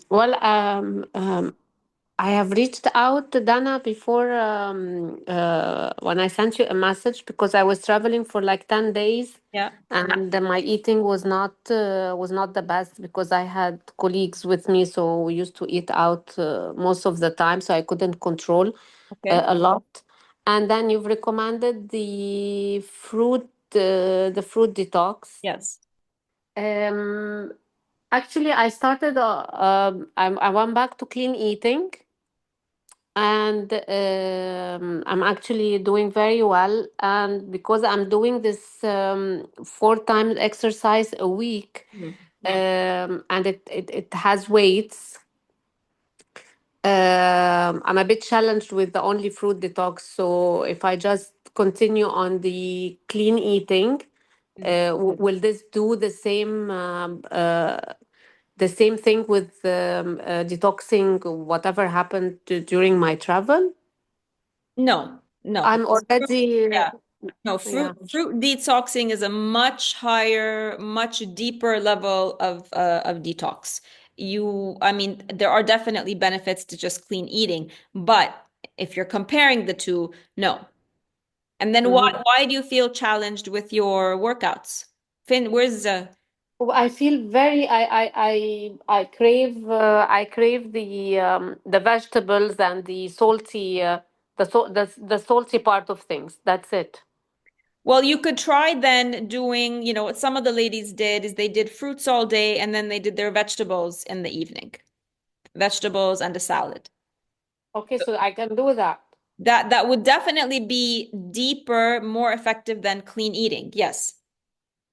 Well, I have reached out to Dana before when I sent you a message because I was traveling for like 10 days Yeah. and my eating was not the best because I had colleagues with me, so we used to eat out most of the time, so I couldn't control Okay. a lot. And then you've recommended the fruit detox. Yes. Um, Actually, I started. I went back to clean eating, and I'm actually doing very well. And because I'm doing this 4 times exercise a week, and it has weights. I'm a bit challenged with the only fruit detox. So if I just continue on the clean eating, will this do the same thing with detoxing whatever happened during my travel? No, no. I'm already, Yeah. No, yeah. fruit detoxing is a much higher, much deeper level of detox. I mean, there are definitely benefits to just clean eating, but if you're comparing the two, no. And then Mhm. why do you feel challenged with your workouts? Finn, where's Oh, I feel very, I crave the vegetables and the salty, the salty part of things. That's it. well, you could try then doing, what some of the ladies did is they did fruits all day and then they did their vegetables in the evening. Vegetables and a salad. Okay, so I can do that. That would definitely be deeper, more effective than clean eating. Yes.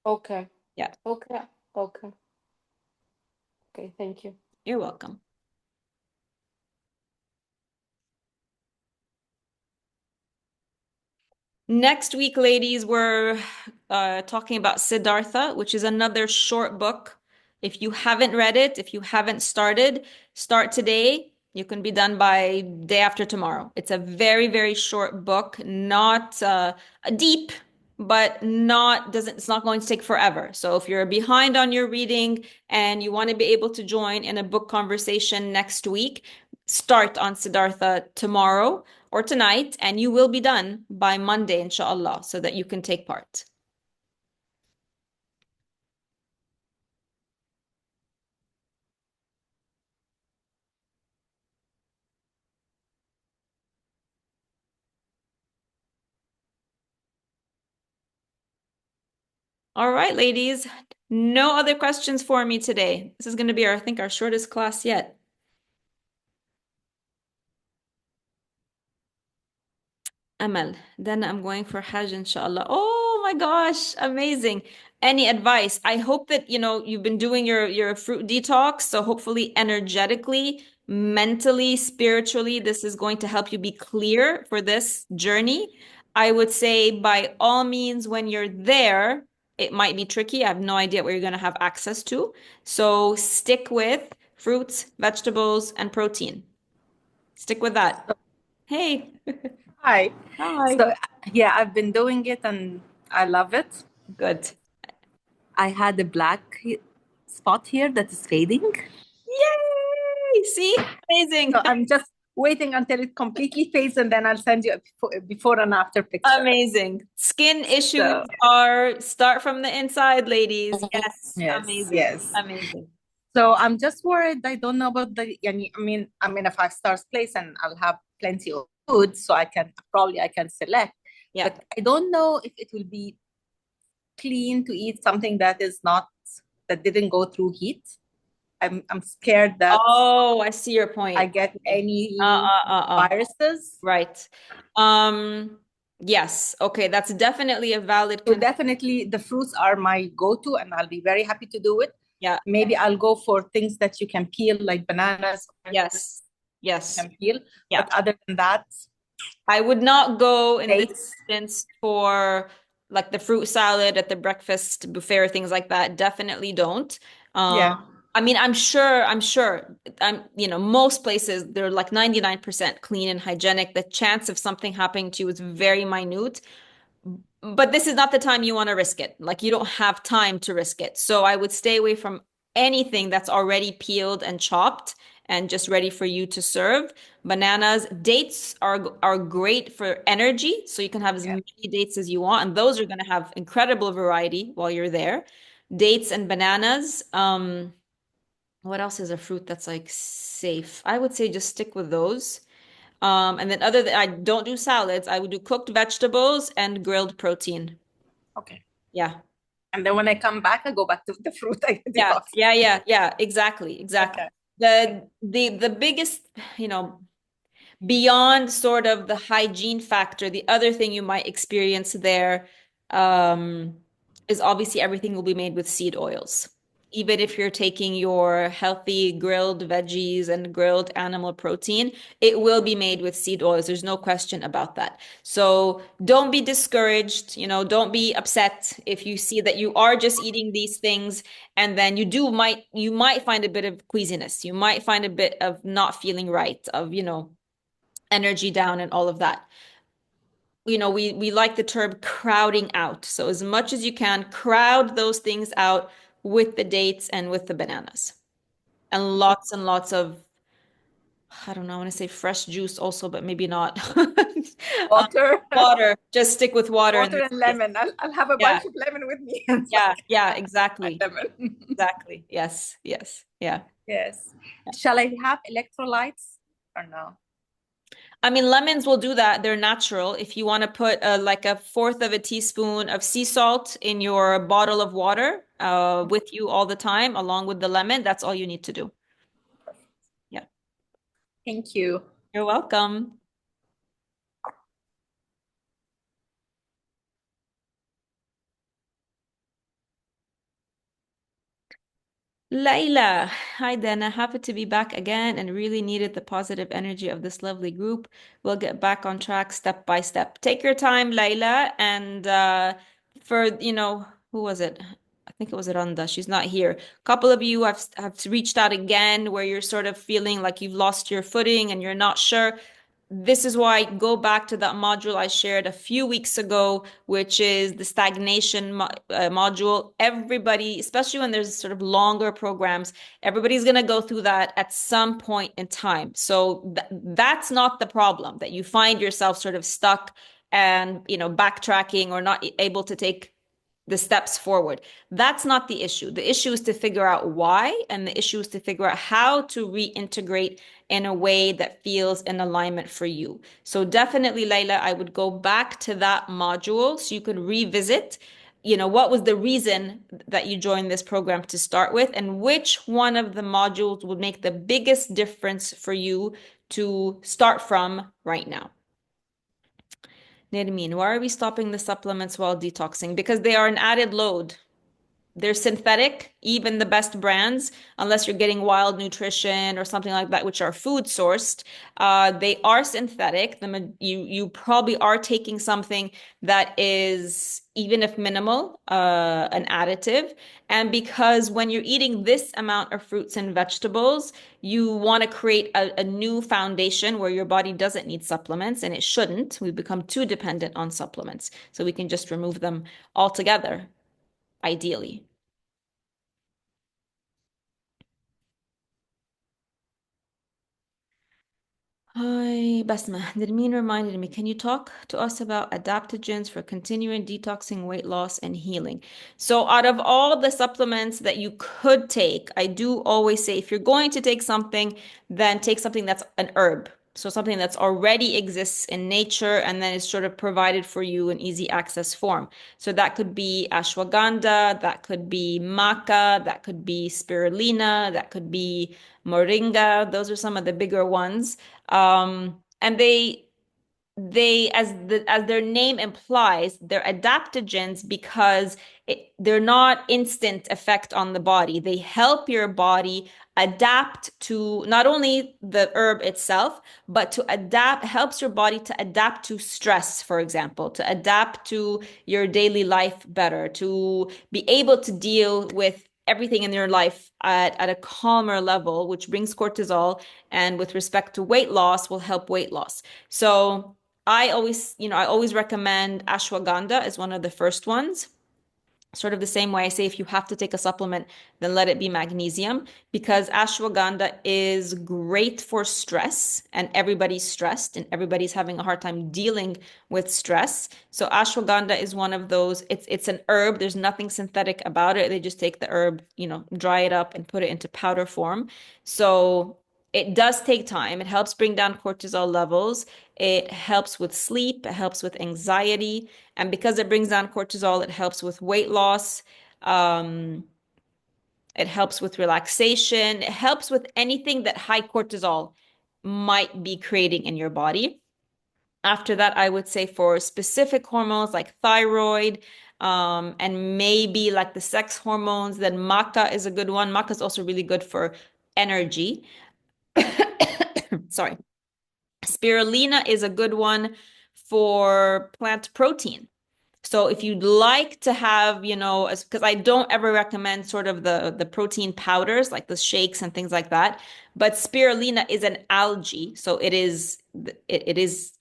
Okay. Yeah. Okay. Okay. Okay. Thank you. You're welcome. Next week, ladies, we're talking about Siddhartha, which is another short book. If you haven't read it, if you haven't started, start today. You can be done by day after tomorrow. It's a very, very short book, not deep, but it's not going to take forever. So if you're behind on your reading and you want to be able to join in a book conversation next week, start on Siddhartha tomorrow or tonight, and you will be done by Monday, inshallah, so that you can take part. All right, ladies. No other questions for me today. This is going to be, I think, our shortest class yet. Amal, then I'm going for Hajj, inshallah. Oh my gosh, amazing. Any advice? I hope that, you've been doing your fruit detox, so hopefully energetically, mentally, spiritually, this is going to help you be clear for this journey. I would say by all means, when you're there, it might be tricky. I have no idea what you're going to have access to. So stick with fruits, vegetables, and protein. Stick with that. Hey. Hi. Hi. So, yeah, I've been doing it and I love it. Good. I had a black spot here that is fading. Yay! See? Amazing. So I'm just waiting until it completely fades and then I'll send you a before and after picture. Amazing. Skin issues So, start from the inside, ladies. Yes. yes, Amazing. yes. Amazing. So I'm just worried. I don't know about I'm in a 5 stars place and I'll have plenty of food, so I can select. Yeah. But I don't know if it will be clean to eat something that didn't go through heat. I'm scared that Oh, I see your point. I get any viruses. Right. Yes. Okay, that's definitely a valid So concern. definitely the fruits are my go-to and I'll be very happy to do it. Yeah. Maybe I'll go for things that you can peel, like bananas. Yes. Yes. You can peel. Yeah. But other than that, I would not go in this dates. instance for like the fruit salad at the breakfast buffet or things like that. Definitely don't. Yeah. I mean, I'm sure, most places they're like 99% clean and hygienic. The chance of something happening to you is very minute. But this is not the time you want to risk it. Like you don't have time to risk it. So I would stay away from anything that's already peeled and chopped and just ready for you to serve. Bananas, dates are great for energy, so you can have as many dates as you want, and those are going to have incredible variety while you're there. Dates and bananas. What else is a fruit that's like safe? I would say just stick with those. And then other than I don't do salads, I would do cooked vegetables and grilled protein. Okay. Yeah. And then when I come back, I go back to the fruit. Yeah. Exactly. Okay. The biggest, beyond sort of the hygiene factor, the other thing you might experience there, is obviously everything will be made with seed oils. Even if you're taking your healthy grilled veggies and grilled animal protein, it will be made with seed oils. There's no question about that. So don't be discouraged, don't be upset if you see that you are just eating these things and then you might find a bit of queasiness. You might find a bit of not feeling right, of, energy down and all of that. We like the term crowding out. So as much as you can, crowd those things out with the dates and with the bananas. And lots of, I don't know, I want to say fresh juice also, but maybe not. Water. Water. Just stick with water. Water and lemon. I'll have a bunch of lemon with me. Yeah, exactly. Lemon. Exactly. Yes. Yeah. Yes. Shall I have electrolytes or no? I mean, lemons will do that. They're natural. If you want to put like a fourth of a teaspoon of sea salt in your bottle of water with you all the time, along with the lemon, that's all you need to do. Yeah. Thank you. You're welcome. Layla, hi Dana, happy to be back again and really needed the positive energy of this lovely group. We'll get back on track step by step. Take your time, Layla, and for, who was it? I think it was Randa. She's not here. A couple of you have reached out again where you're sort of feeling like you've lost your footing and you're not sure. This is why I go back to that module I shared a few weeks ago, which is the stagnation module. Everybody, especially when there's sort of longer programs, everybody's going to go through that at some point in time. So that's not the problem, that you find yourself sort of stuck and, backtracking or not able to take the steps forward. That's not the issue. The issue is to figure out why, and the issue is to figure out how to reintegrate in a way that feels in alignment for you. So definitely, Layla, I would go back to that module so you could revisit. what was the reason that you joined this program to start with, and which one of the modules would make the biggest difference for you to start from right now. Nermin, why are we stopping the supplements while detoxing? Because they are an added load. They're synthetic, even the best brands, unless you're getting Wild Nutrition or something like that, which are food sourced. They are synthetic. You probably are taking something that is, even if minimal, an additive. And because when you're eating this amount of fruits and vegetables, you want to create a new foundation where your body doesn't need supplements, and it shouldn't. We become too dependent on supplements. So we can just remove them altogether, ideally. Hi, Basma. Nermeen reminded me, can you talk to us about adaptogens for continuing detoxing, weight loss, and healing? So out of all the supplements that you could take, I do always say if you're going to take something, then take something that's an herb. So something that's already exists in nature and then is sort of provided for you in easy access form. So that could be ashwagandha, that could be maca, that could be spirulina, that could be moringa. Those are some of the bigger ones. And as their name implies, they're adaptogens because they're not instant effect on the body. They help your body adapt to not only the herb itself, but helps your body to adapt to stress, for example, to adapt to your daily life better, to be able to deal with everything in your life at a calmer level, which brings cortisol, and with respect to weight loss, will help weight loss. So I always recommend ashwagandha as one of the first ones. Sort of the same way I say if you have to take a supplement, then let it be magnesium, because ashwagandha is great for stress, and everybody's stressed and everybody's having a hard time dealing with stress. So ashwagandha is one of those. It's an herb. There's nothing synthetic about it. They just take the herb, dry it up and put it into powder form. So it does take time. It helps bring down cortisol levels. It helps with sleep. It helps with anxiety. And because it brings down cortisol, it helps with weight loss. It helps with relaxation. It helps with anything that high cortisol might be creating in your body. After that, I would say for specific hormones like thyroid, and maybe like the sex hormones, then maca is a good one. Maca is also really good for energy. Sorry. Spirulina is a good one for plant protein. So if you'd like to have, because I don't ever recommend sort of the protein powders, like the shakes and things like that, but spirulina is an algae. So it is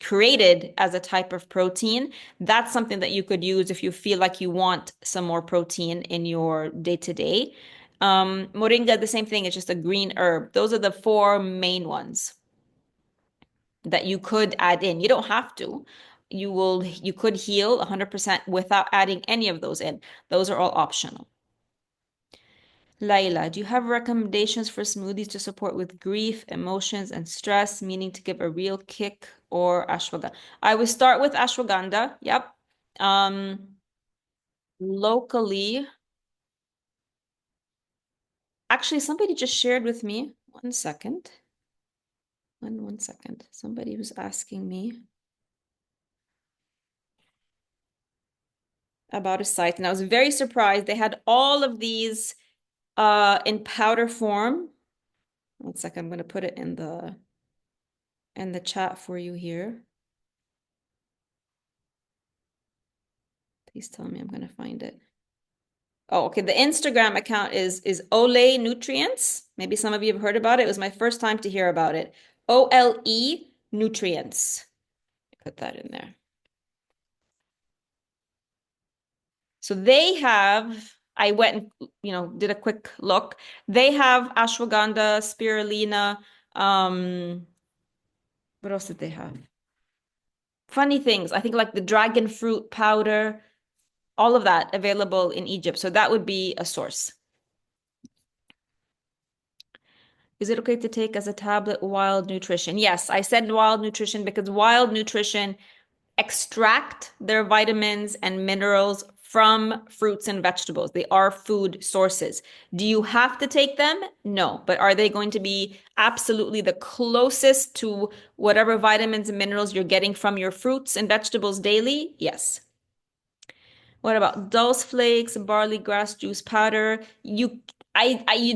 created as a type of protein. That's something that you could use if you feel like you want some more protein in your day-to-day. Moringa, the same thing, it's just a green herb. Those are the four main ones that you could add in. You don't have to. You could heal 100% without adding any of those in. Those are all optional. Laila, do you have recommendations for smoothies to support with grief, emotions, and stress, meaning to give a real kick, or ashwagandha? I would start with ashwagandha. Yep. Locally, actually, somebody just shared with me. 1 second. One second. Somebody was asking me about a site, and I was very surprised. They had all of these in powder form. 1 second, I'm going to put it in the chat for you here. Please tell me I'm going to find it. Oh, okay. The Instagram account is Ole Nutrients. Maybe some of you have heard about it. It was my first time to hear about it. OLE Nutrients. Put that in there. So they have, I went and, did a quick look. They have ashwagandha, spirulina. What else did they have? Funny things. I think like the dragon fruit powder, all of that available in Egypt. So that would be a source. Is it okay to take as a tablet Wild Nutrition? Yes, I said Wild Nutrition because Wild Nutrition extract their vitamins and minerals from fruits and vegetables. They are food sources. Do you have to take them? No. But are they going to be absolutely the closest to whatever vitamins and minerals you're getting from your fruits and vegetables daily? Yes. What about dulse flakes, barley grass juice powder? You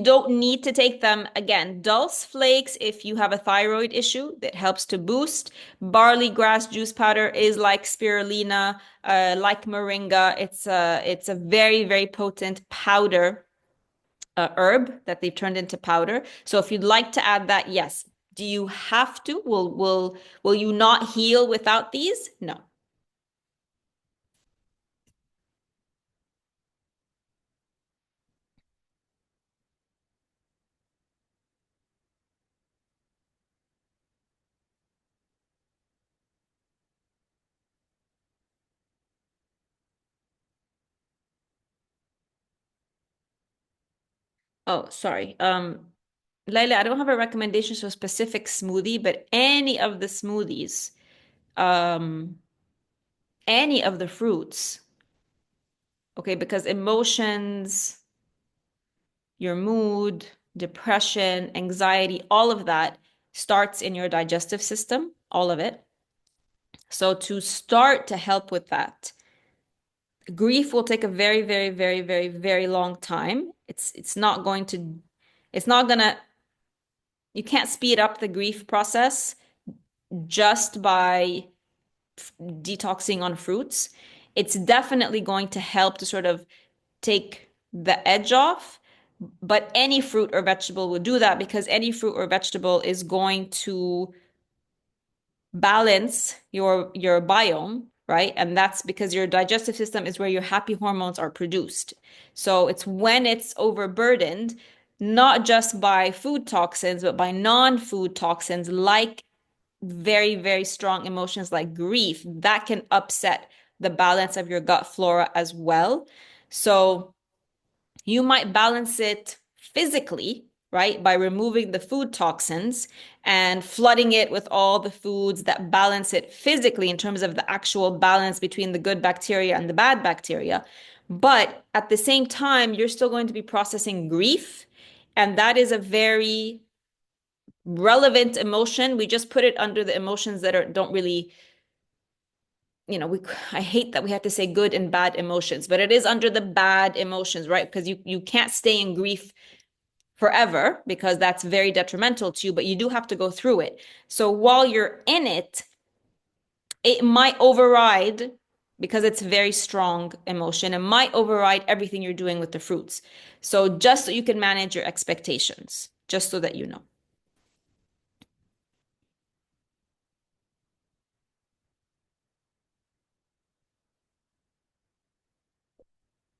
don't need to take them. Again, dulse flakes, if you have a thyroid issue, that helps to boost. Barley grass juice powder is like spirulina, like moringa. It's a very, very potent powder herb that they've turned into powder. So if you'd like to add that, yes. Do you have to? Will you not heal without these? No. Oh, sorry. Laila, I don't have a recommendation for a specific smoothie, but any of the smoothies, any of the fruits, okay, because emotions, your mood, depression, anxiety, all of that starts in your digestive system, all of it. So to start to help with that, grief will take a very, very, very, very, very long time. It's not gonna, you can't speed up the grief process just by detoxing on fruits. It's definitely going to help to sort of take the edge off, but any fruit or vegetable will do that because any fruit or vegetable is going to balance your biome, right? And that's because your digestive system is where your happy hormones are produced. So it's when it's overburdened, not just by food toxins, but by non-food toxins like very, very strong emotions like grief, that can upset the balance of your gut flora as well. So you might balance it physically, right, by removing the food toxins and flooding it with all the foods that balance it physically in terms of the actual balance between the good bacteria and the bad bacteria. But at the same time, you're still going to be processing grief, and that is a very relevant emotion. We just put it under the emotions that don't really, I hate that we have to say good and bad emotions, but it is under the bad emotions, right? Because you can't stay in grief forever because that's very detrimental to you, but you do have to go through it. So while you're in it, it might override, because it's a very strong emotion, it might override everything you're doing with the fruits. So just so you can manage your expectations, just so that you know.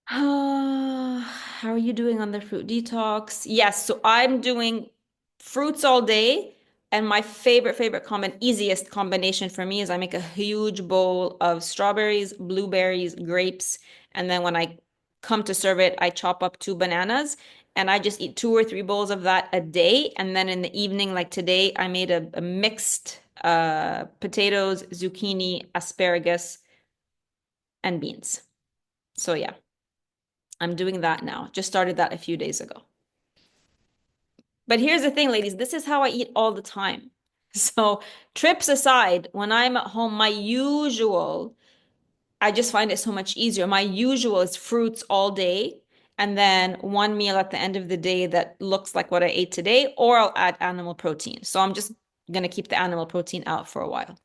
How are you doing on the fruit detox? Yes, so I'm doing fruits all day. And my favorite easiest combination for me is I make a huge bowl of strawberries, blueberries, grapes. And then when I come to serve it, I chop up 2 bananas and I just eat 2 or 3 bowls of that a day. And then in the evening, like today, I made a mixed potatoes, zucchini, asparagus, and beans. So yeah. I'm doing that now. Just started that a few days ago. But here's the thing, ladies, this is how I eat all the time. So trips aside, when I'm at home, I just find it so much easier. My usual is fruits all day, and then one meal at the end of the day that looks like what I ate today, or I'll add animal protein. So I'm just going to keep the animal protein out for a while.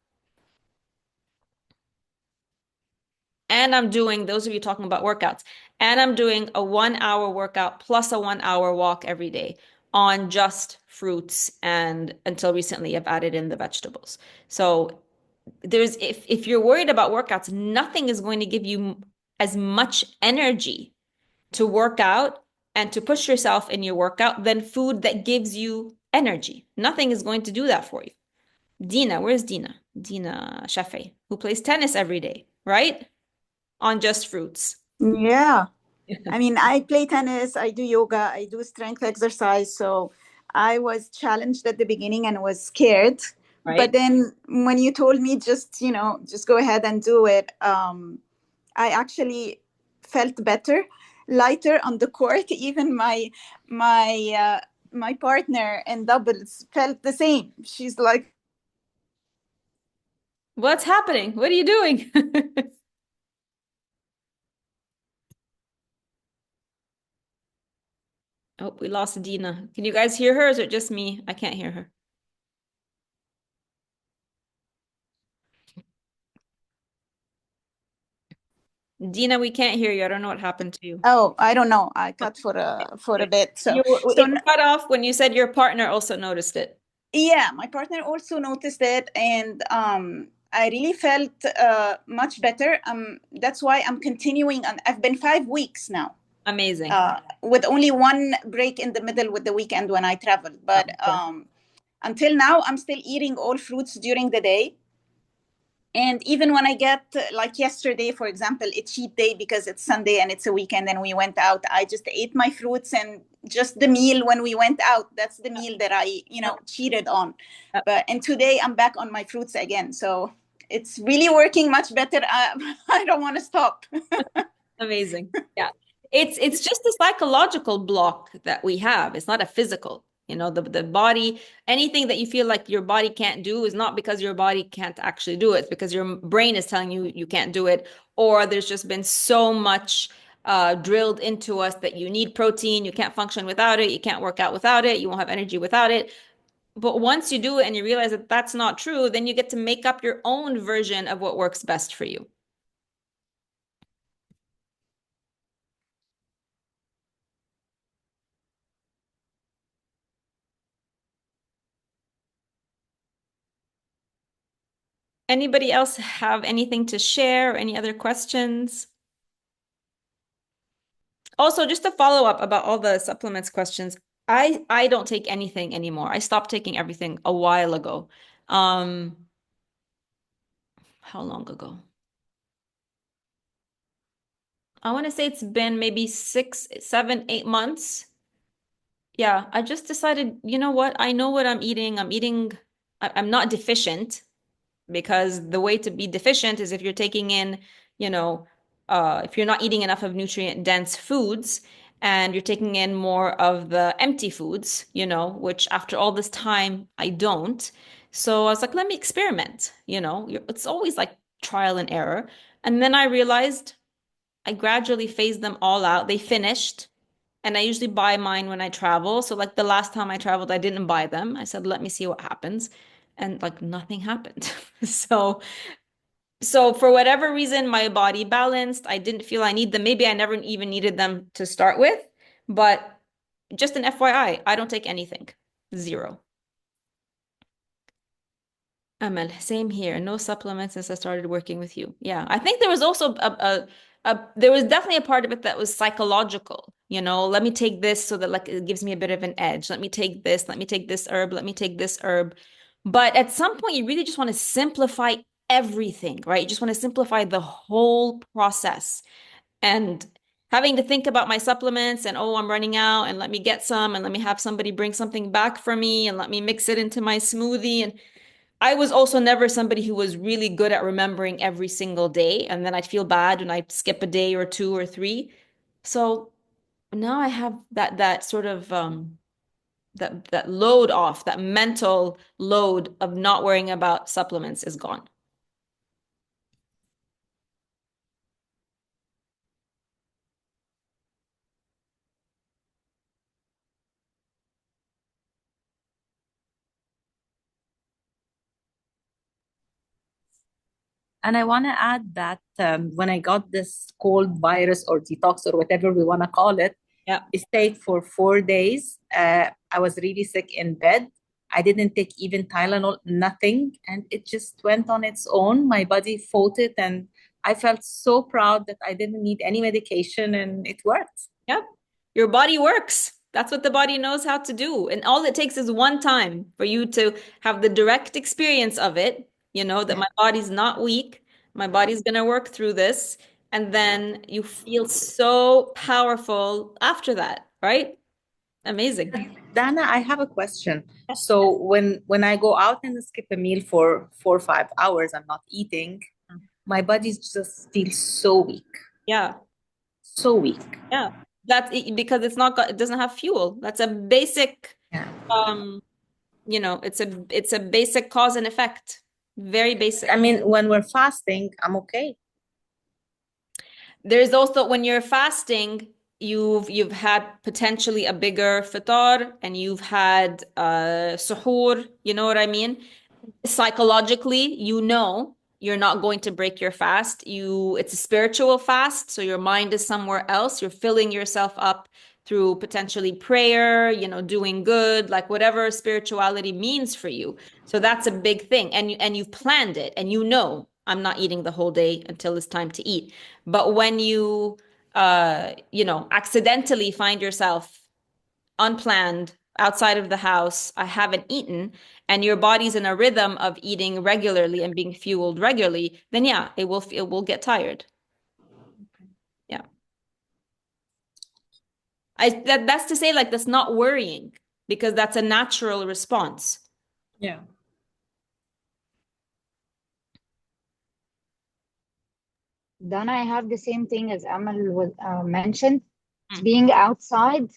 And I'm doing, those of you talking about workouts, and I'm doing a 1-hour workout plus a 1-hour walk every day on just fruits. And until recently, I've added in the vegetables. So if you're worried about workouts, nothing is going to give you as much energy to work out and to push yourself in your workout than food that gives you energy. Nothing is going to do that for you. Dina, where's Dina? Dina Shafi, who plays tennis every day, right? On just fruits. Yeah. I mean, I play tennis, I do yoga, I do strength exercise. So I was challenged at the beginning and was scared. Right. But then when you told me just go ahead and do it, I actually felt better, lighter on the court. Even my partner in doubles felt the same. She's like, What's happening? What are you doing? Oh, we lost Dina. Can you guys hear her, or is it just me? I can't hear her. Dina, we can't hear you. I don't know what happened to you. oh, I don't know. I cut for a bit. So It cut off when you said your partner also noticed it. yeah, my partner also noticed it, and I really felt much better. That's why I'm continuing on. I've been 5 weeks now. Amazing. With only one break in the middle with the weekend when I traveled. But until now, I'm still eating all fruits during the day. And even when I get, like yesterday, for example, a cheat day because it's Sunday and it's a weekend and we went out, I just ate my fruits and just the meal when we went out. That's the meal that I, cheated on. And today I'm back on my fruits again. So it's really working much better. I don't want to stop. Amazing. Yeah. It's just a psychological block that we have. It's not a physical. The body, anything that you feel like your body can't do is not because your body can't actually do it. It's because your brain is telling you you can't do it, or there's just been so much drilled into us that you need protein, you can't function without it, you can't work out without it, you won't have energy without it. But once you do it and you realize that that's not true, then you get to make up your own version of what works best for you. Anybody else have anything to share? Any other questions? Also, just to follow up about all the supplements questions, I don't take anything anymore. I stopped taking everything a while ago. How long ago? I want to say it's been maybe 6, 7, 8 months. Yeah, I just decided, you know what? I know what I'm eating. I'm not deficient, because the way to be deficient is if you're taking in, if you're not eating enough of nutrient-dense foods and you're taking in more of the empty foods, which after all this time, I don't. So I was like, let me experiment, it's always like trial and error. And then I realized I gradually phased them all out. They finished. And I usually buy mine when I travel. So like the last time I traveled, I didn't buy them. I said, let me see what happens. And like nothing happened. So for whatever reason, my body balanced. I didn't feel I need them. Maybe I never even needed them to start with. But just an FYI, I don't take anything. 0. Amal, same here. No supplements since I started working with you. Yeah, I think there was also there was definitely a part of it that was psychological. Let me take this so that like it gives me a bit of an edge. Let me take this. Let me take this herb. Let me take this herb. But at some point, you really just want to simplify everything, right? You just want to simplify the whole process. And having to think about my supplements and, oh, I'm running out and let me get some and let me have somebody bring something back for me and let me mix it into my smoothie. And I was also never somebody who was really good at remembering every single day. And then I'd feel bad when I skip a day or 2 or 3. So now I have that sort of that load off, that mental load of not worrying about supplements is gone. And I want to add that when I got this cold virus or detox or whatever we want to call it, Yeah. it stayed for 4 days. I was really sick in bed. I didn't take even Tylenol, nothing. And it just went on its own. My body fought it. And I felt so proud that I didn't need any medication and it worked. Yep. Your body works. That's what the body knows how to do. And all it takes is one time for you to have the direct experience of it, that my body's not weak. My body's going to work through this. And then you feel so powerful after that, right? Amazing. Dana, I have a question. So when I go out and skip a meal for 4 or 5 hours, I'm not eating, my body just feels so weak. Yeah. So weak. Yeah, because it doesn't have fuel. That's a basic, Yeah. it's a basic cause and effect. Very basic. I mean, when we're fasting, I'm okay. There's also when you're fasting, you've had potentially a bigger fitar and you've had suhoor, you know what I mean? Psychologically, you're not going to break your fast. It's a spiritual fast, so your mind is somewhere else. You're filling yourself up through potentially prayer, doing good, like whatever spirituality means for you. So that's a big thing. And you've planned it and I'm not eating the whole day until it's time to eat. But when you accidentally find yourself unplanned outside of the house, I haven't eaten, and your body's in a rhythm of eating regularly and being fueled regularly, then yeah, it will get tired. Yeah. That's to say, like, that's not worrying because that's a natural response. Yeah. Then I have the same thing as Amal was mentioned, being outside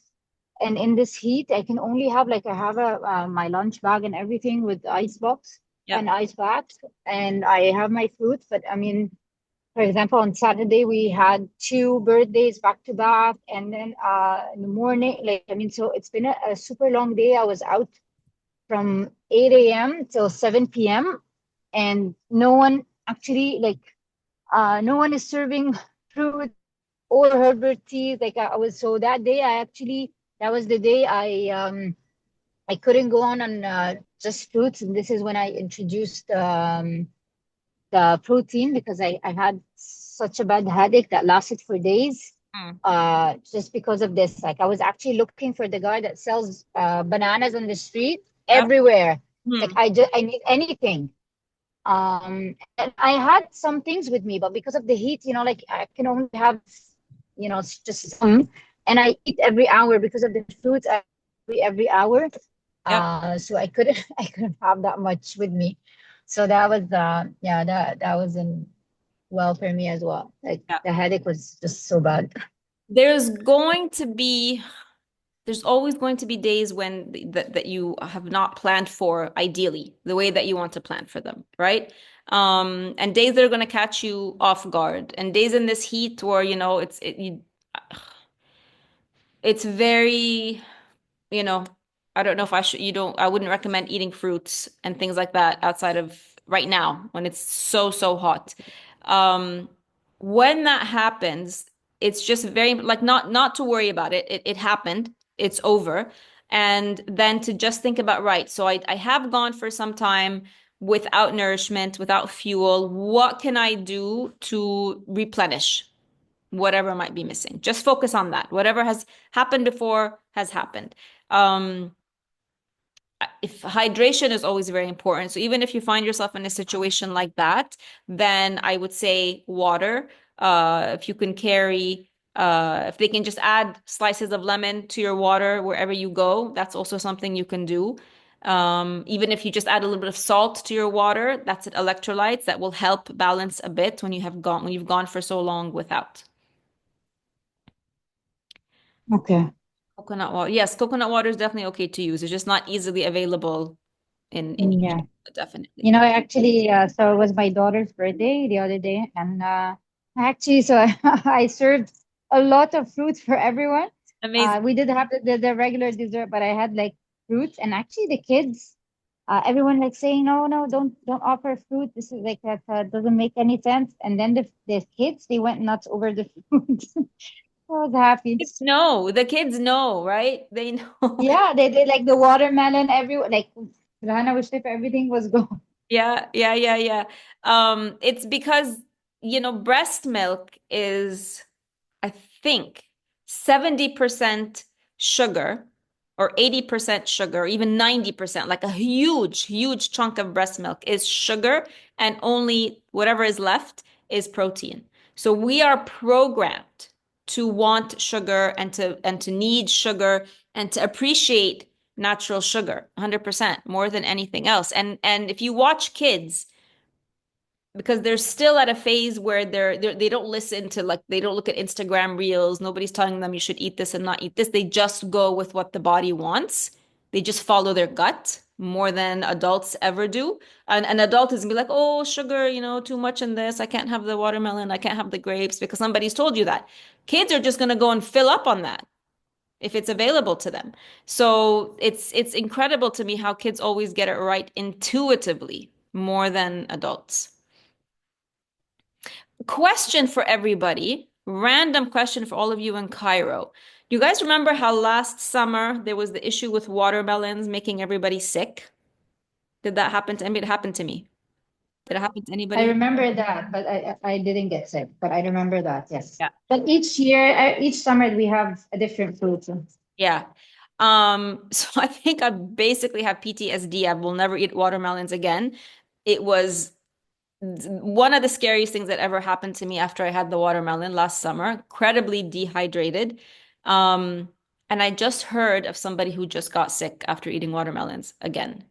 and in this heat. I can only have I have my lunch bag and everything with ice box and ice packs, and I have my fruits. But I mean, for example, on Saturday we had 2 birthdays back to back, and then in the morning, so it's been a super long day. I was out from 8 a.m. till 7 p.m. and no one actually no one is serving fruit or herbal tea. So that day that was the day I couldn't go on just fruits, and this is when I introduced the protein because I had such a bad headache that lasted for days. Just because of this. I was actually looking for the guy that sells bananas on the street everywhere. I need anything. And I had some things with me, but because of the heat, I can only have, just some. And I eat every hour because of the fruits. Every hour. So I couldn't have that much with me. So that was that wasn't well for me as well. The headache was just so bad. There's always going to be days when that you have not planned for ideally the way that you want to plan for them, right? And days that are going to catch you off guard, and days in this heat where it's very, I don't know if I wouldn't recommend eating fruits and things like that outside of right now when it's so hot. When that happens, it's just very not to worry about it. It happened. It's over. And then to just think about, right, so I have gone for some time without nourishment, without fuel. What can I do to replenish whatever might be missing? Just focus on that. Whatever has happened before has happened. If hydration is always very important. So even if you find yourself in a situation like that, then I would say water. If you can if they can just add slices of lemon to your water wherever you go, that's also something you can do. Even if you just add a little bit of salt to your water, that's electrolytes that will help balance a bit when you've gone for so long without. Okay. Coconut water. Yes, coconut water is definitely okay to use. It's just not easily available in Yeah. Egypt, definitely. So it was my daughter's birthday the other day, and I served a lot of fruits for everyone. Amazing. We did have the regular dessert, but I had fruits, and actually the kids, everyone saying, no, don't offer fruit. This is that doesn't make any sense. And then the kids, they went nuts over the fruit. I was happy. The kids know, right? They know. Yeah, they did the watermelon, Rana wished if everything was gone. Yeah. It's because, breast milk is, I think, 70% sugar or 80% sugar, or even 90%, like a huge chunk of breast milk is sugar, and only whatever is left is protein. So we are programmed to want sugar and to need sugar and to appreciate natural sugar 100% more than anything else. And if you watch kids, because they're still at a phase where they don't listen to, like, they don't look at Instagram reels. Nobody's telling them you should eat this and not eat this. They just go with what the body wants. They just follow their gut more than adults ever do. And an adult is gonna be like, oh, sugar, too much in this. I can't have the watermelon. I can't have the grapes because somebody's told you that. Kids are just gonna go and fill up on that if it's available to them. So it's incredible to me how kids always get it right intuitively more than adults. Question for everybody, random question for all of you in Cairo. Do you guys remember how last summer there was the issue with watermelons making everybody sick? Did that happen to anybody? It happened to me. Did it happen to I anybody? remember that, but I didn't get sick. But I remember that, yes. Yeah. But each year, each summer, we have a different fruit. Yeah. So I think I basically have PTSD. I will never eat watermelons again. It was one of the scariest things that ever happened to me after I had the watermelon last summer, incredibly dehydrated. And I just heard of somebody who just got sick after eating watermelons again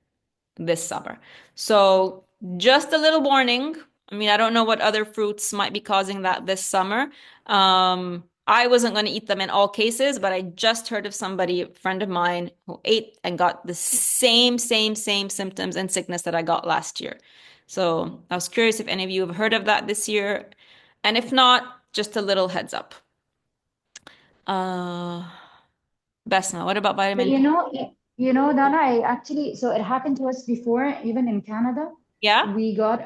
this summer. So just a little warning. I mean, I don't know what other fruits might be causing that this summer. I wasn't going to eat them in all cases, but I just heard of somebody, a friend of mine, who ate and got the same symptoms and sickness that I got last year. So I was curious if any of you have heard of that this year. And if not, just a little heads up. Besma, what about But vitamin? Dana, so it happened to us before, even in Canada. Yeah? We got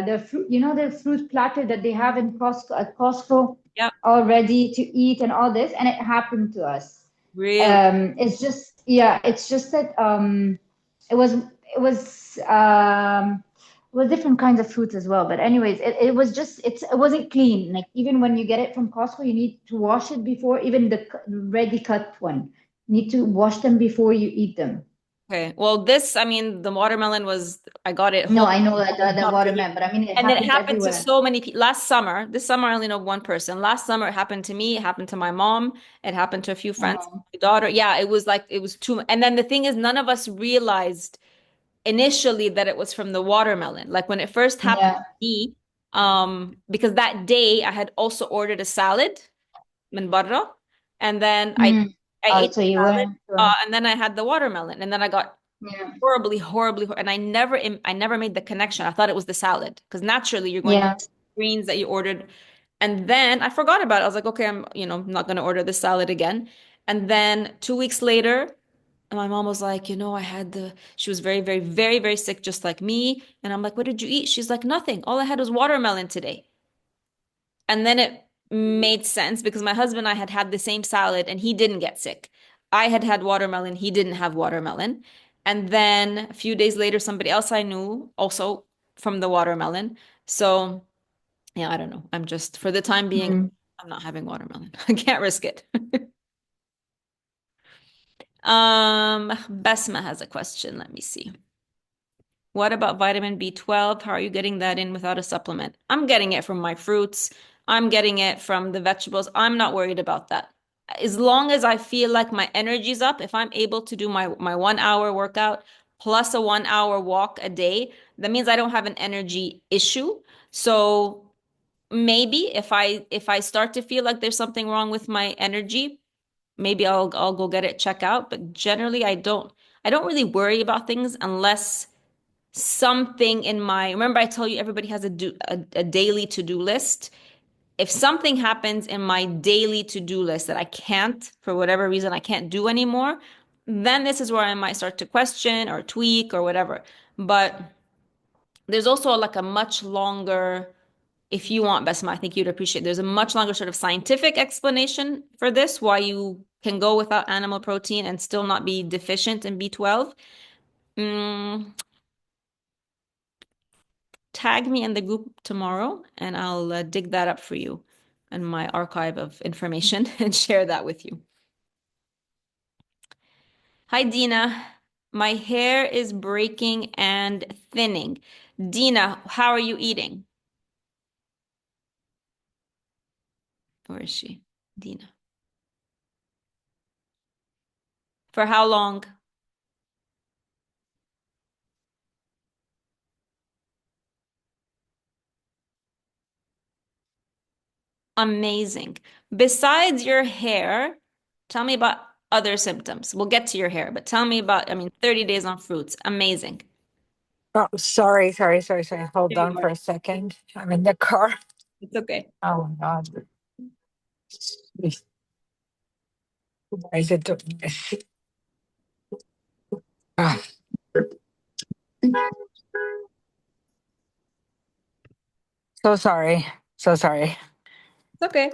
the fruit, the fruit platter that they have in Costco at Costco, Yeah. all ready to eat and all this, and it happened to us. Really? It's just that it was different kinds of fruits as well. But anyways, it was just it wasn't clean. Like even when you get it from Costco, you need to wash it before, even the ready cut one. You need to wash them before you eat them. Okay. Well, I mean, the watermelon I got it No, home. I know that the Not for you. watermelon, but I mean it And then it happens happened to everywhere. so many people. Last summer, this summer I only know one person. Last summer it happened to me, it happened to my mom, it happened to a few friends, Oh, my daughter. Yeah, it was too much. And then the thing is, none of us realized initially that it was from the watermelon. Like when it first happened yeah. to me, because that day I had also ordered a salad, min barra, and then I Mm. ate So the you salad, weren't. and then I had the watermelon, and then I got Yeah. horribly, and I never made the connection. I thought it was the salad because naturally you're going to Yeah. greens that you ordered, and then I forgot about it. I was like, okay, I'm not going to order the salad again. And then 2 weeks later, my mom was like, she was very, very, very, very sick, just like me. And I'm like, what did you eat? She's like, nothing. All I had was watermelon today. And then it made sense because my husband and I had had the same salad and he didn't get sick. I had had watermelon, he didn't have watermelon. And then a few days later, somebody else I knew also from the watermelon. So, yeah, I don't know. I'm just, for the time being, Mm. I'm not having watermelon. I can't risk it. Besma has a question. Let me see. What about vitamin B12? How are you getting that in without a supplement? I'm getting it from my fruits. I'm getting it from the vegetables. I'm not worried about that. As long as I feel like my energy's up, if I'm able to do my 1 hour workout plus a 1 hour walk a day, that means I don't have an energy issue. So maybe if I start to feel like there's something wrong with my energy, maybe I'll go get it checked out. But generally I don't really worry about things unless something in remember I tell you everybody has a daily to-do list. If something happens in my daily to-do list that I can't, for whatever reason, I can't do anymore, then this is where I might start to question or tweak or whatever. But there's also like a much longer, if you want, Besma, I think you'd appreciate, there's a much longer sort of scientific explanation for this, why you can go without animal protein and still not be deficient in B12. Tag me in the group tomorrow and I'll dig that up for you in my archive of information and share that with you. Hi, Dina. My hair is breaking and thinning. Dina, how are you eating? Where is she? Dina. For how long? Amazing. Besides your hair, tell me about other symptoms. We'll get to your hair, but tell me about, 30 days on fruits. Amazing. Oh, sorry. Hold There you on are. for a second. I'm in the car. It's okay. Oh my God. Why is it doing this? Ah, so sorry. So sorry. It's okay.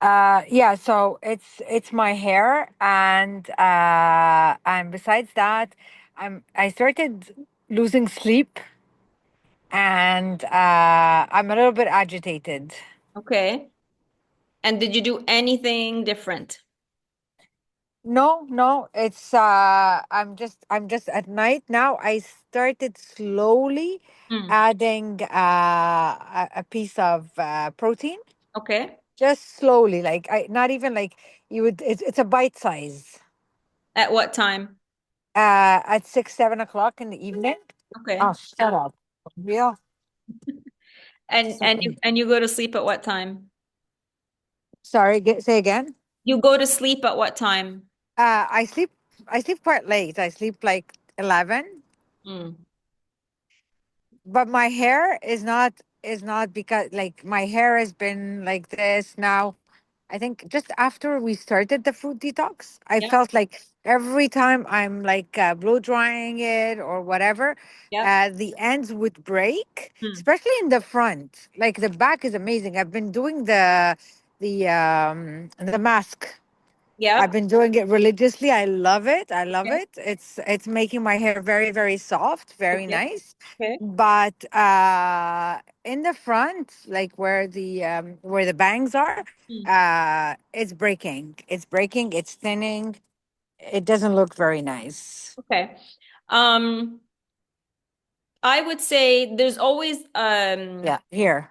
Yeah, so it's my hair and besides that, I started losing sleep and I'm a little bit agitated. Okay. And did you do anything different? No, it's I'm just at night now. I started slowly Hmm. adding a piece of protein, Okay. just slowly, like I not even like you would. It's a bite size. At what time? At 6, 7 o'clock in the evening. Okay. Oh, shut up. Real. And you go to sleep at what time? Sorry, say again. You go to sleep at what time? Uh, I sleep. I sleep quite late. I sleep like 11. Hmm. But my hair is not because like my hair has been like this now. I think just after we started the fruit detox, I Yeah. felt like every time I'm like blow drying it or whatever, Yeah. the ends would break, Hmm. especially in the front. Like the back is amazing. I've been doing the mask. I've Yeah. been doing it religiously. I love it. I love Okay. it. It's making my hair very, very soft, very Okay. nice. Okay. But in the front, like where the bangs are, Hmm. it's breaking. It's breaking, it's thinning. It doesn't look very nice. Okay. Um, I would say Yeah, here.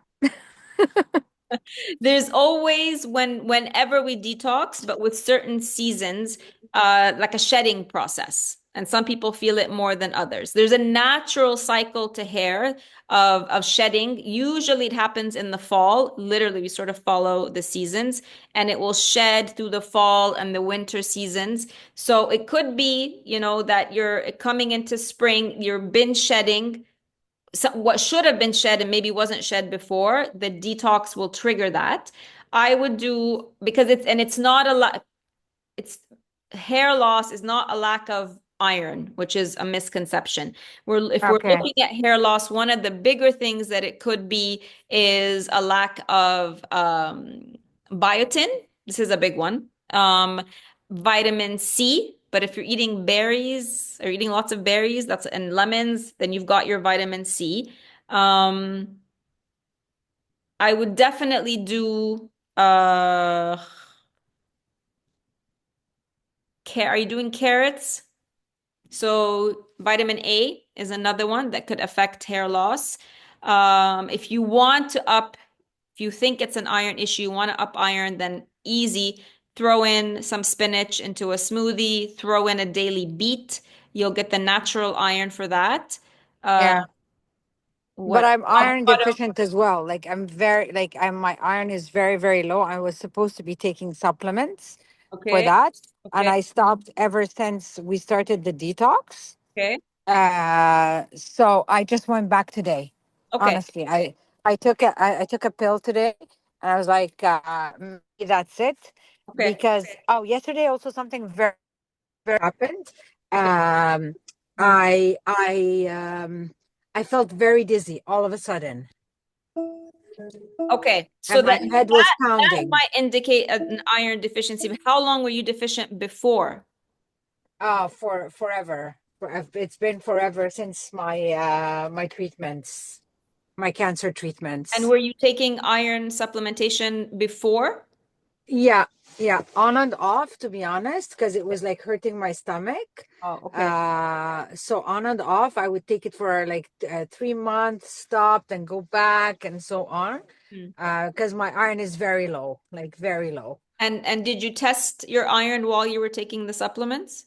there's always whenever we detox, but with certain seasons, like a shedding process. And some people feel it more than others. There's a natural cycle to hair of shedding. Usually it happens in the fall. Literally, we sort of follow the seasons and it will shed through the fall and the winter seasons. So it could be, that you're coming into spring, you've been shedding what should have been shed and maybe wasn't shed before, the detox will trigger that. I would do because it's not a lot, it's hair loss is not a lack of iron, which is a misconception. If we're Okay. looking at hair loss, one of the bigger things that it could be is a lack of biotin. This is a big one. Vitamin C, but if you're eating berries or eating lots of berries, and lemons, then you've got your vitamin C. Um, I would definitely do are you doing carrots? So vitamin A is another one that could affect hair loss. If you want to if you think it's an iron issue, you want to up iron, then easy. Throw in some spinach into a smoothie, throw in a daily beet. You'll get the natural iron for that. Uh, Yeah. But what I'm iron avocado? deficient as well. Like I'm very like I'm my iron is very, very low. I was supposed to be taking supplements for Okay, that. And okay, I stopped ever since we started the detox. okay, So I just went back today. okay, Honestly, I took a pill today, and I was like, maybe that's it. okay, Because yesterday also something very very happened. okay, Um, I felt very dizzy all of a sudden, okay. So and my that head was that pounding. might indicate an iron deficiency. How long were you deficient before? For forever. It's been forever since my treatments, my cancer And treatments. were you taking iron supplementation before? Yeah, yeah, on and off, to be honest, because it was like hurting my stomach. Oh, okay. So on and off, I would take it for like 3 months, stop, then go back, and so on. Hmm. Because my iron is very low, like very low. And did you test your iron while you were taking the supplements?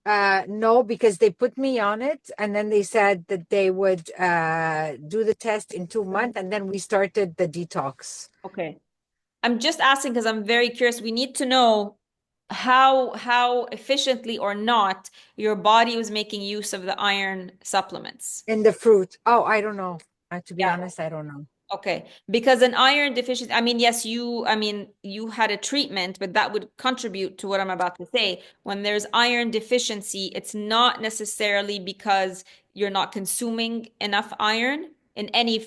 No, because they put me on it and then they said that they would do the test in 2 months and then we started the detox. Okay. I'm just asking because I'm very curious. We need to know how efficiently or not your body was making use of the iron supplements. In the fruit. Oh, I don't know. To be Yeah. honest, I don't know. Okay, because an iron deficiency, I mean, yes, you had a treatment, but that would contribute to what I'm about to say. When there's iron deficiency, it's not necessarily because you're not consuming enough iron in any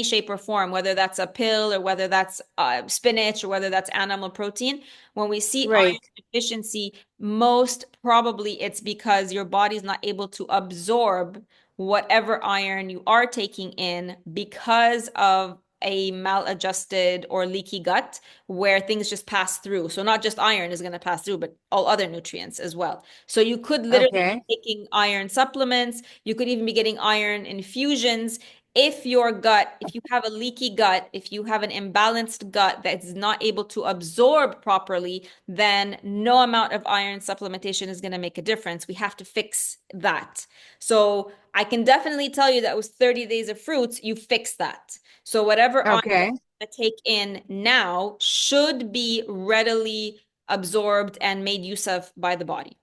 shape or form, whether that's a pill or whether that's spinach or whether that's animal protein. When we see iron Right. deficiency, most probably it's because your body's not able to absorb whatever iron you are taking in because of a maladjusted or leaky gut where things just pass through. So not just iron is going to pass through, but all other nutrients as well. So you could literally Okay. be taking iron supplements. You could even be getting iron infusions. If your gut, if you have a leaky gut, if you have an imbalanced gut that is not able to absorb properly, then no amount of iron supplementation is going to make a difference. We have to fix that. So I can definitely tell you that was 30 days of fruits, you fix that. So whatever iron Okay. you're going to take in now should be readily absorbed and made use of by the body.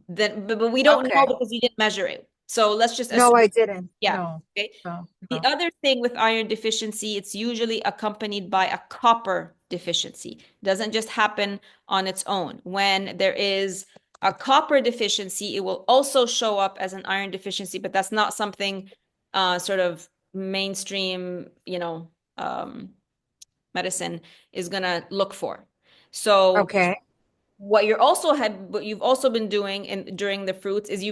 But we don't know Okay. because you didn't measure it. So let's just No, assume, I didn't. yeah. No. Okay. No. The No. other thing with iron deficiency, it's usually accompanied by a copper deficiency. It doesn't just happen on its own. When there is a copper deficiency, it will also show up as an iron deficiency, but that's not something sort of mainstream, medicine is gonna look for. So Okay. what you've also been doing during the fruits is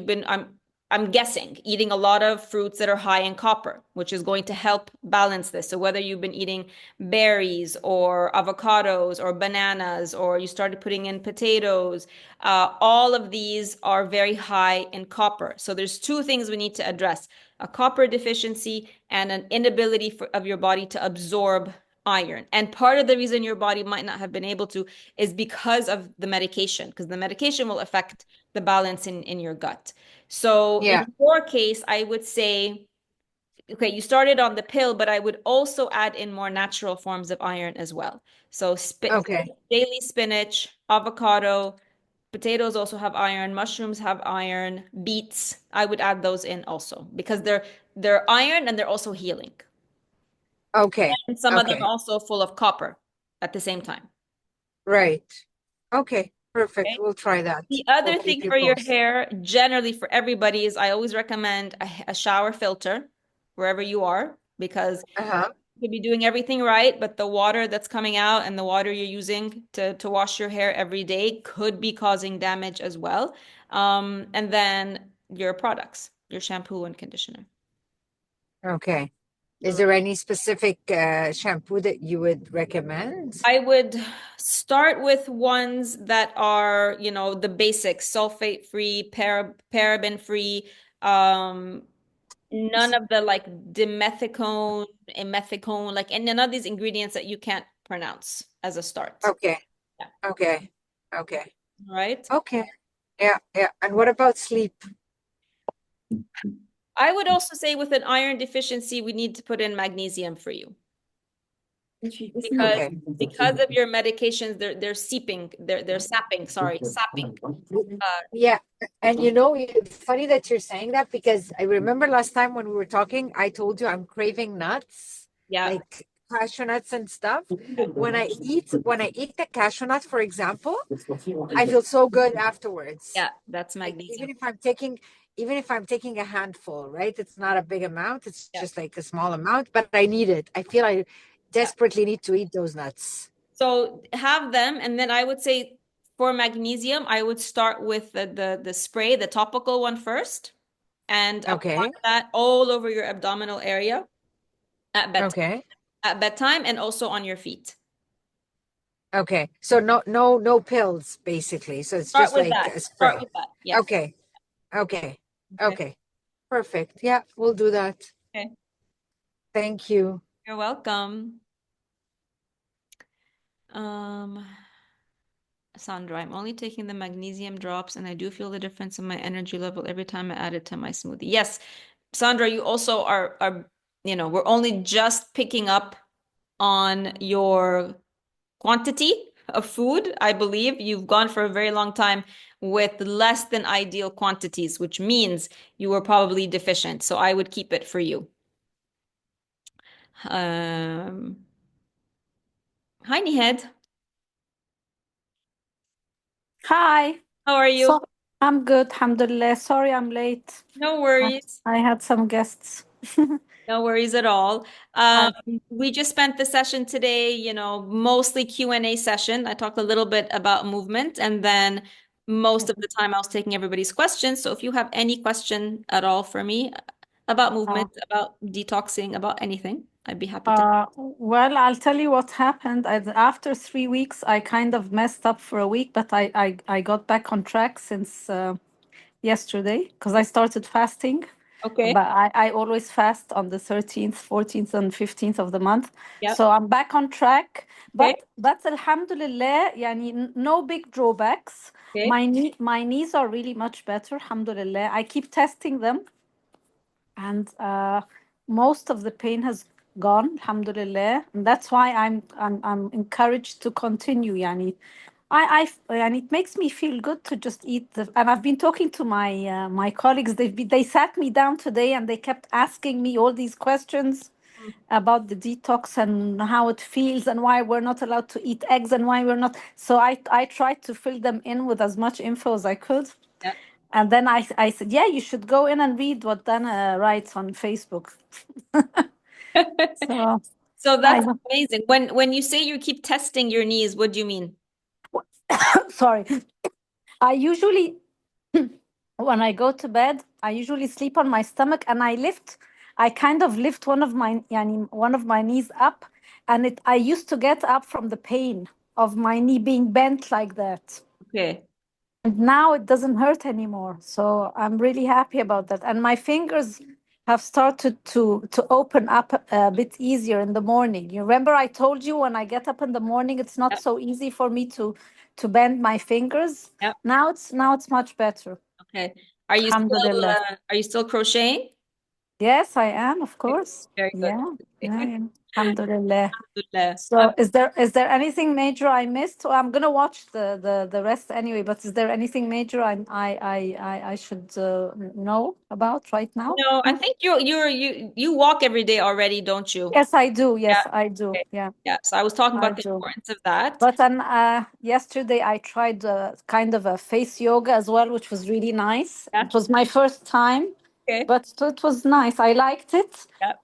I'm guessing eating a lot of fruits that are high in copper, which is going to help balance this. So whether you've been eating berries or avocados or bananas, or you started putting in potatoes, all of these are very high in copper. So there's two things we need to address: a copper deficiency and an inability of your body to absorb iron. And part of the reason your body might not have been able to is because of the medication, because the medication will affect the balance in your gut. So Yeah. in your case, I would say, okay, you started on the pill, but I would also add in more natural forms of iron as well. So Okay. daily spinach, avocado, potatoes also have iron, mushrooms have iron, beets, I would add those in also because they're iron and they're also healing. Okay. And some of them Okay. are also full of copper at the same time. Right. Okay. Perfect. Okay. We'll try that. The other We'll thing keep you for your posted. hair, generally for everybody, is I always recommend a shower filter wherever you are, because Uh-huh. you could be doing everything right, but the water that's coming out and the water you're using to wash your hair every day could be causing damage as well. And then your products, your shampoo and conditioner. Okay. Is there any specific shampoo that you would recommend? I would start with ones that are, the basics, sulfate-free, paraben-free, none of the like dimethicone, imethicone, like, and none of these ingredients that you can't pronounce as a start. Okay. Yeah. Okay. Okay. All right. Okay. Yeah. Yeah. And what about sleep? I would also say with an iron deficiency, we need to put in magnesium for you. Because Okay. because of your medications, they're sapping. Yeah. And funny that you're saying that because I remember last time when we were talking, I told you I'm craving nuts, Yeah. like cashew nuts and stuff. When I eat the cashew nut, for example, I feel so good afterwards. Yeah, that's Like, magnesium. even if I'm taking a handful, right? It's not a big amount. It's Yeah. just like a small amount, but I need it. I feel I desperately need to eat those nuts. So have them, and then I would say for magnesium, I would start with the spray, the topical one first, and apply Okay. that all over your abdominal area at bedtime. Okay. At bedtime and also on your feet. Okay. So no pills basically. So it's Start just with like that. a Start spray. with that. Yes. Okay. Okay. Perfect. Yeah, we'll do that. Okay. Thank you. You're welcome. Sandra, I'm only taking the magnesium drops and I do feel the difference in my energy level every time I add it to my smoothie. Yes, Sandra, you also are, we're only just picking up on your quantity of food. I believe you've gone for a very long time with less than ideal quantities, which means you were probably deficient. So I would keep it for you. Hi, Nihed. Hi. How are you? So I'm good, alhamdulillah. Sorry I'm late. No worries. I had some guests. No worries at all. Hi. We just spent the session today, mostly Q&A session. I talked a little bit about movement, and then most of the time I was taking everybody's questions. So if you have any question at all for me about movement, about detoxing, about anything, I'd be happy to. Well, I'll tell you what happened. After 3 weeks, I kind of messed up for a week, but I got back on track since yesterday because I started fasting. Okay. But I always fast on the 13th, 14th, and 15th of the month. Yep. So I'm back on track. Okay. But alhamdulillah, yani, no big drawbacks. Okay. My knees are really much better, alhamdulillah. I keep testing them, and most of the pain has gone, alhamdulillah. And that's why I'm encouraged to continue, yani. And it makes me feel good to just eat and I've been talking to my colleagues. They sat me down today and they kept asking me all these questions about the detox and how it feels and why we're not allowed to eat eggs and why we're not. So I tried to fill them in with as much info as I could. Yeah. And then I said, yeah, you should go in and read what Dana writes on Facebook. So that's amazing. When you say you keep testing your knees, what do you mean? Sorry. I usually, when I go to bed, I usually sleep on my stomach and I kind of lift one of my knees up, and I used to get up from the pain of my knee being bent like that. Okay. And now it doesn't hurt anymore. So I'm really happy about that. And my fingers have started to open up a bit easier in the morning. You remember I told you when I get up in the morning, it's not so easy for me to bend my fingers. Yep. Now it's much better. Okay. Are you still crocheting? Yes, I am, of course. Very good. Yeah. Alhamdulillah. Alhamdulillah. So is there anything major I missed? Well, I'm gonna watch the rest anyway, but is there anything major I should know about right now? No, I think you walk every day already, don't you? Yes, I do. Yes, Yeah. I do. Okay. Yeah. Yeah. So I was talking I about the do. importance of that. But yesterday I tried kind of a face yoga as well, which was really nice. Yeah. It was my first time, Okay. but it was nice. I liked it. Yeah.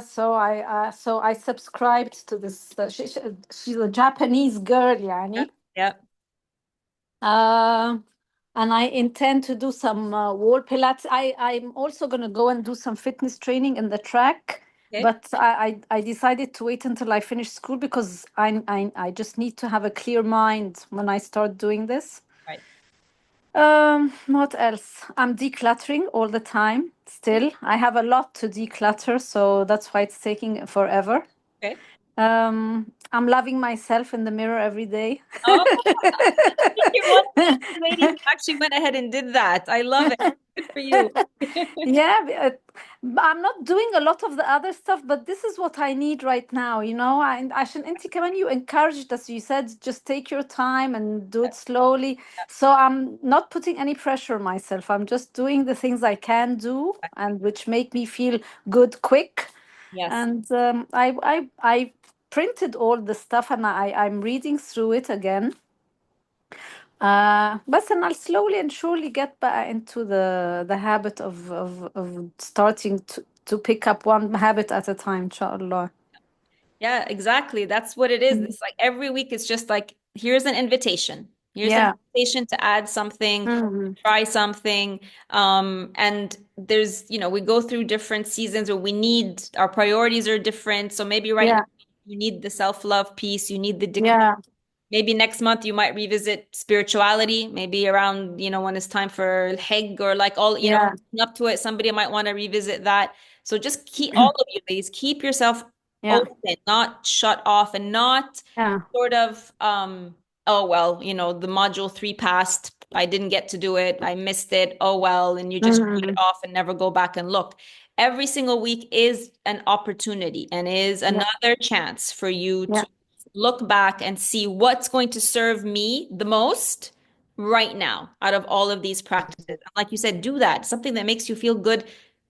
So I subscribed to this. She's a Japanese girl, yani. Yeah. And I intend to do some wall pilates. I'm also going to go and do some fitness training in the track. Okay. But I decided to wait until I finish school because I just need to have a clear mind when I start doing this. Right. What else? I'm decluttering all the time still. I have a lot to declutter, so that's why it's taking forever. Okay. I'm loving myself in the mirror every day. Oh, you're one of the ladies who actually went ahead and did that. I love it. Good for you. Yeah, I'm not doing a lot of the other stuff, but this is what I need right now, you know. And عشان انت كمان you encouraged us, you said just take your time and do it slowly. So I'm not putting any pressure on myself. I'm just doing the things I can do and which make me feel good quick. Yes. And I printed all the stuff and I'm reading through it again. But then I'll slowly and surely get back into the habit of starting to pick up one habit at a time, inshallah. Yeah, exactly. That's what it is. It's like every week it's just like, here's an invitation. Here's an invitation to add something, try something. And there's, we go through different seasons where our priorities are different. So maybe now you need the self-love piece, you need the decluttering. Maybe next month you might revisit spirituality, maybe around, when it's time for Hajj or like all, up to it, somebody might want to revisit that. So just keep all of you ladies, keep yourself open, not shut off and not sort of oh well, the module 3 passed. I didn't get to do it. I missed it. Oh well, and you just put it off and never go back and look. Every single week is an opportunity and is Yeah. another chance for you Yeah. to look back and see what's going to serve me the most right now out of all of these practices. And like you said, do that. Something that makes you feel good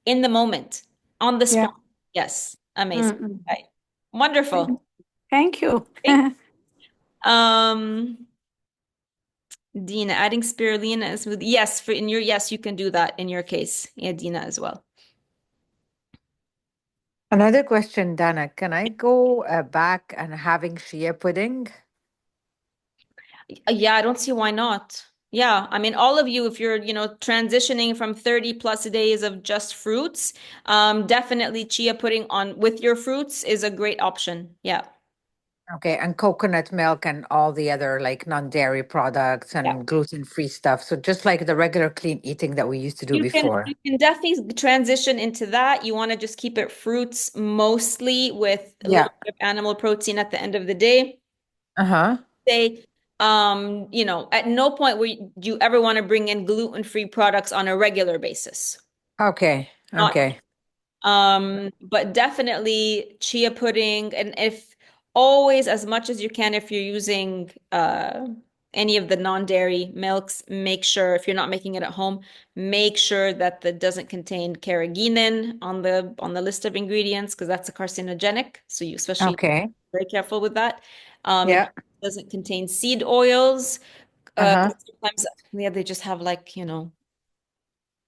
in the moment, on the Yeah. spot. Yes, amazing. Mm-mm. Right. Wonderful. Thank you. Great. Um, Dina, adding spirulina and smoothie. Yes, yes, you can do that in your case. Yeah, Dina as well. Another question, Dana. Can I go back and having chia pudding? Yeah, I don't see why not. Yeah, I mean, all of you, if you're, transitioning from 30 plus days of just fruits, definitely chia pudding on with your fruits is a great option. Yeah. Okay, and coconut milk and all the other like non-dairy products Yeah. and gluten-free stuff. So just like the regular clean eating that we used to do before. You can definitely transition into that. You want to just keep it fruits mostly with a Yeah. little bit of animal protein at the end of the day. Uh-huh. Say, at no point do you ever want to bring in gluten-free products on a regular basis. Okay. Not, Okay. but definitely chia pudding, and if always as much as you can, if you're using any of the non-dairy milks, make sure if you're not making it at home, make sure that that doesn't contain carrageenan on the list of ingredients because that's a carcinogenic. So you especially Okay. very careful with that. Yeah. It doesn't contain seed oils. Uh-huh. Sometimes they just have like,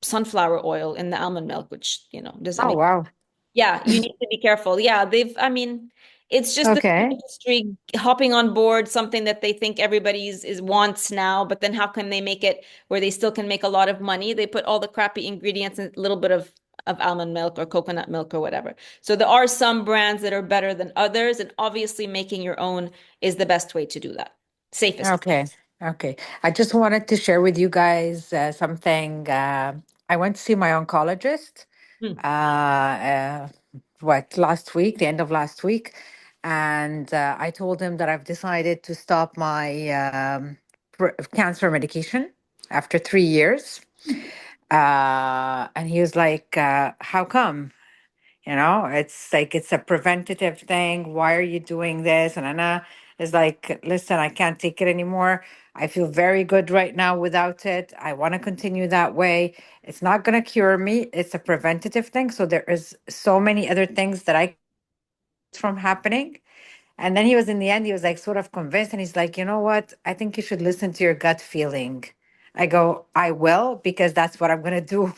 sunflower oil in the almond milk, which, doesn't Oh, make. wow. Yeah, you need to be careful. Yeah, I mean, it's just the food Okay. industry hopping on board something that they think everybody's is wants now, but then how can they make it where they still can make a lot of money? They put all the crappy ingredients in a little bit of almond milk or coconut milk or whatever. So there are some brands that are better than others, and obviously making your own is the best way to do that. Safest. Okay. Okay. I just wanted to share with you guys something. I went to see my oncologist. Hmm. Last week, the end of last week. And I told him that I've decided to stop my cancer medication after 3 years. And he was like, how come? It's like it's a preventative thing. Why are you doing this? And Anna is like, listen, I can't take it anymore. I feel very good right now without it. I want to continue that way. It's not going to cure me. It's a preventative thing. So there is so many other things that I from happening. And then he was in the end, he was like sort of convinced, and he's like, you know what? I think you should listen to your gut feeling. I go, I will, because that's what I'm gonna do.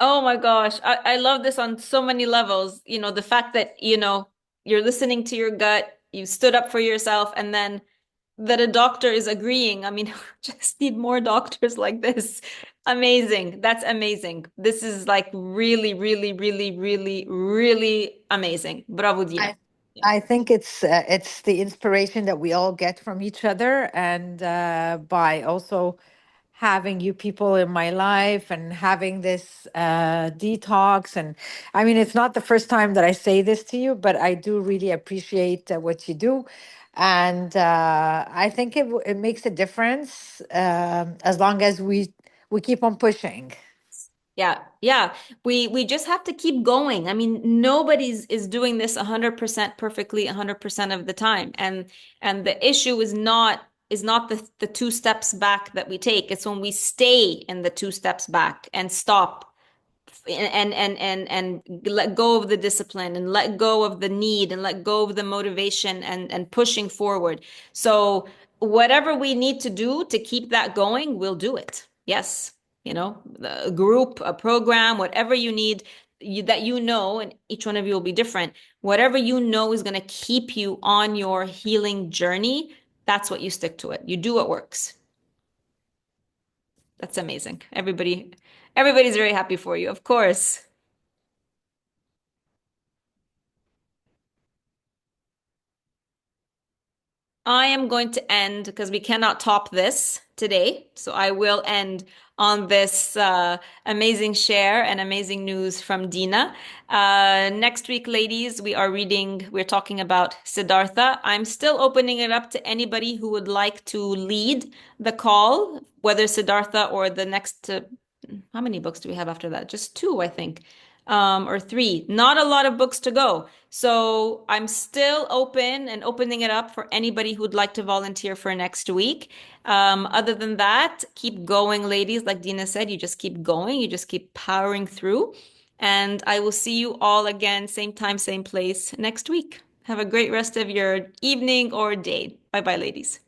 Oh my gosh. I love this on so many levels. The fact that, you're listening to your gut, you stood up for yourself, and then that a doctor is agreeing. I mean, just need more doctors like this. Amazing. That's amazing. This is like really, really, really, really, really amazing. Bravo, Dina. I think it's the inspiration that we all get from each other, and by also having you people in my life and having this detox. And I mean, it's not the first time that I say this to you, but I do really appreciate what you do. And I think it makes a difference as long as we keep on pushing. Yeah, yeah. We just have to keep going. I mean, nobody's is doing this 100% perfectly 100% of the time. And the issue is not the two steps back that we take. It's when we stay in the two steps back and stop and let go of the discipline and let go of the need and let go of the motivation and pushing forward. So whatever we need to do to keep that going, we'll do it. Yes. A group, a program, whatever you need that and each one of you will be different. Whatever is going to keep you on your healing journey, that's what you stick to it. You do what works. That's amazing. Everybody's very happy for you, of course. I am going to end because we cannot top this today. So I will end on this amazing share and amazing news from Dina. Next week, ladies, we're talking about Siddhartha. I'm still opening it up to anybody who would like to lead the call, whether Siddhartha or the next, how many books do we have after that? Just 2, I think. Or 3. Not a lot of books to go. So I'm still open and opening it up for anybody who'd like to volunteer for next week. Other than that, keep going, ladies. Like Dina said, you just keep going. You just keep powering through. And I will see you all again, same time, same place next week. Have a great rest of your evening or day. Bye-bye, ladies.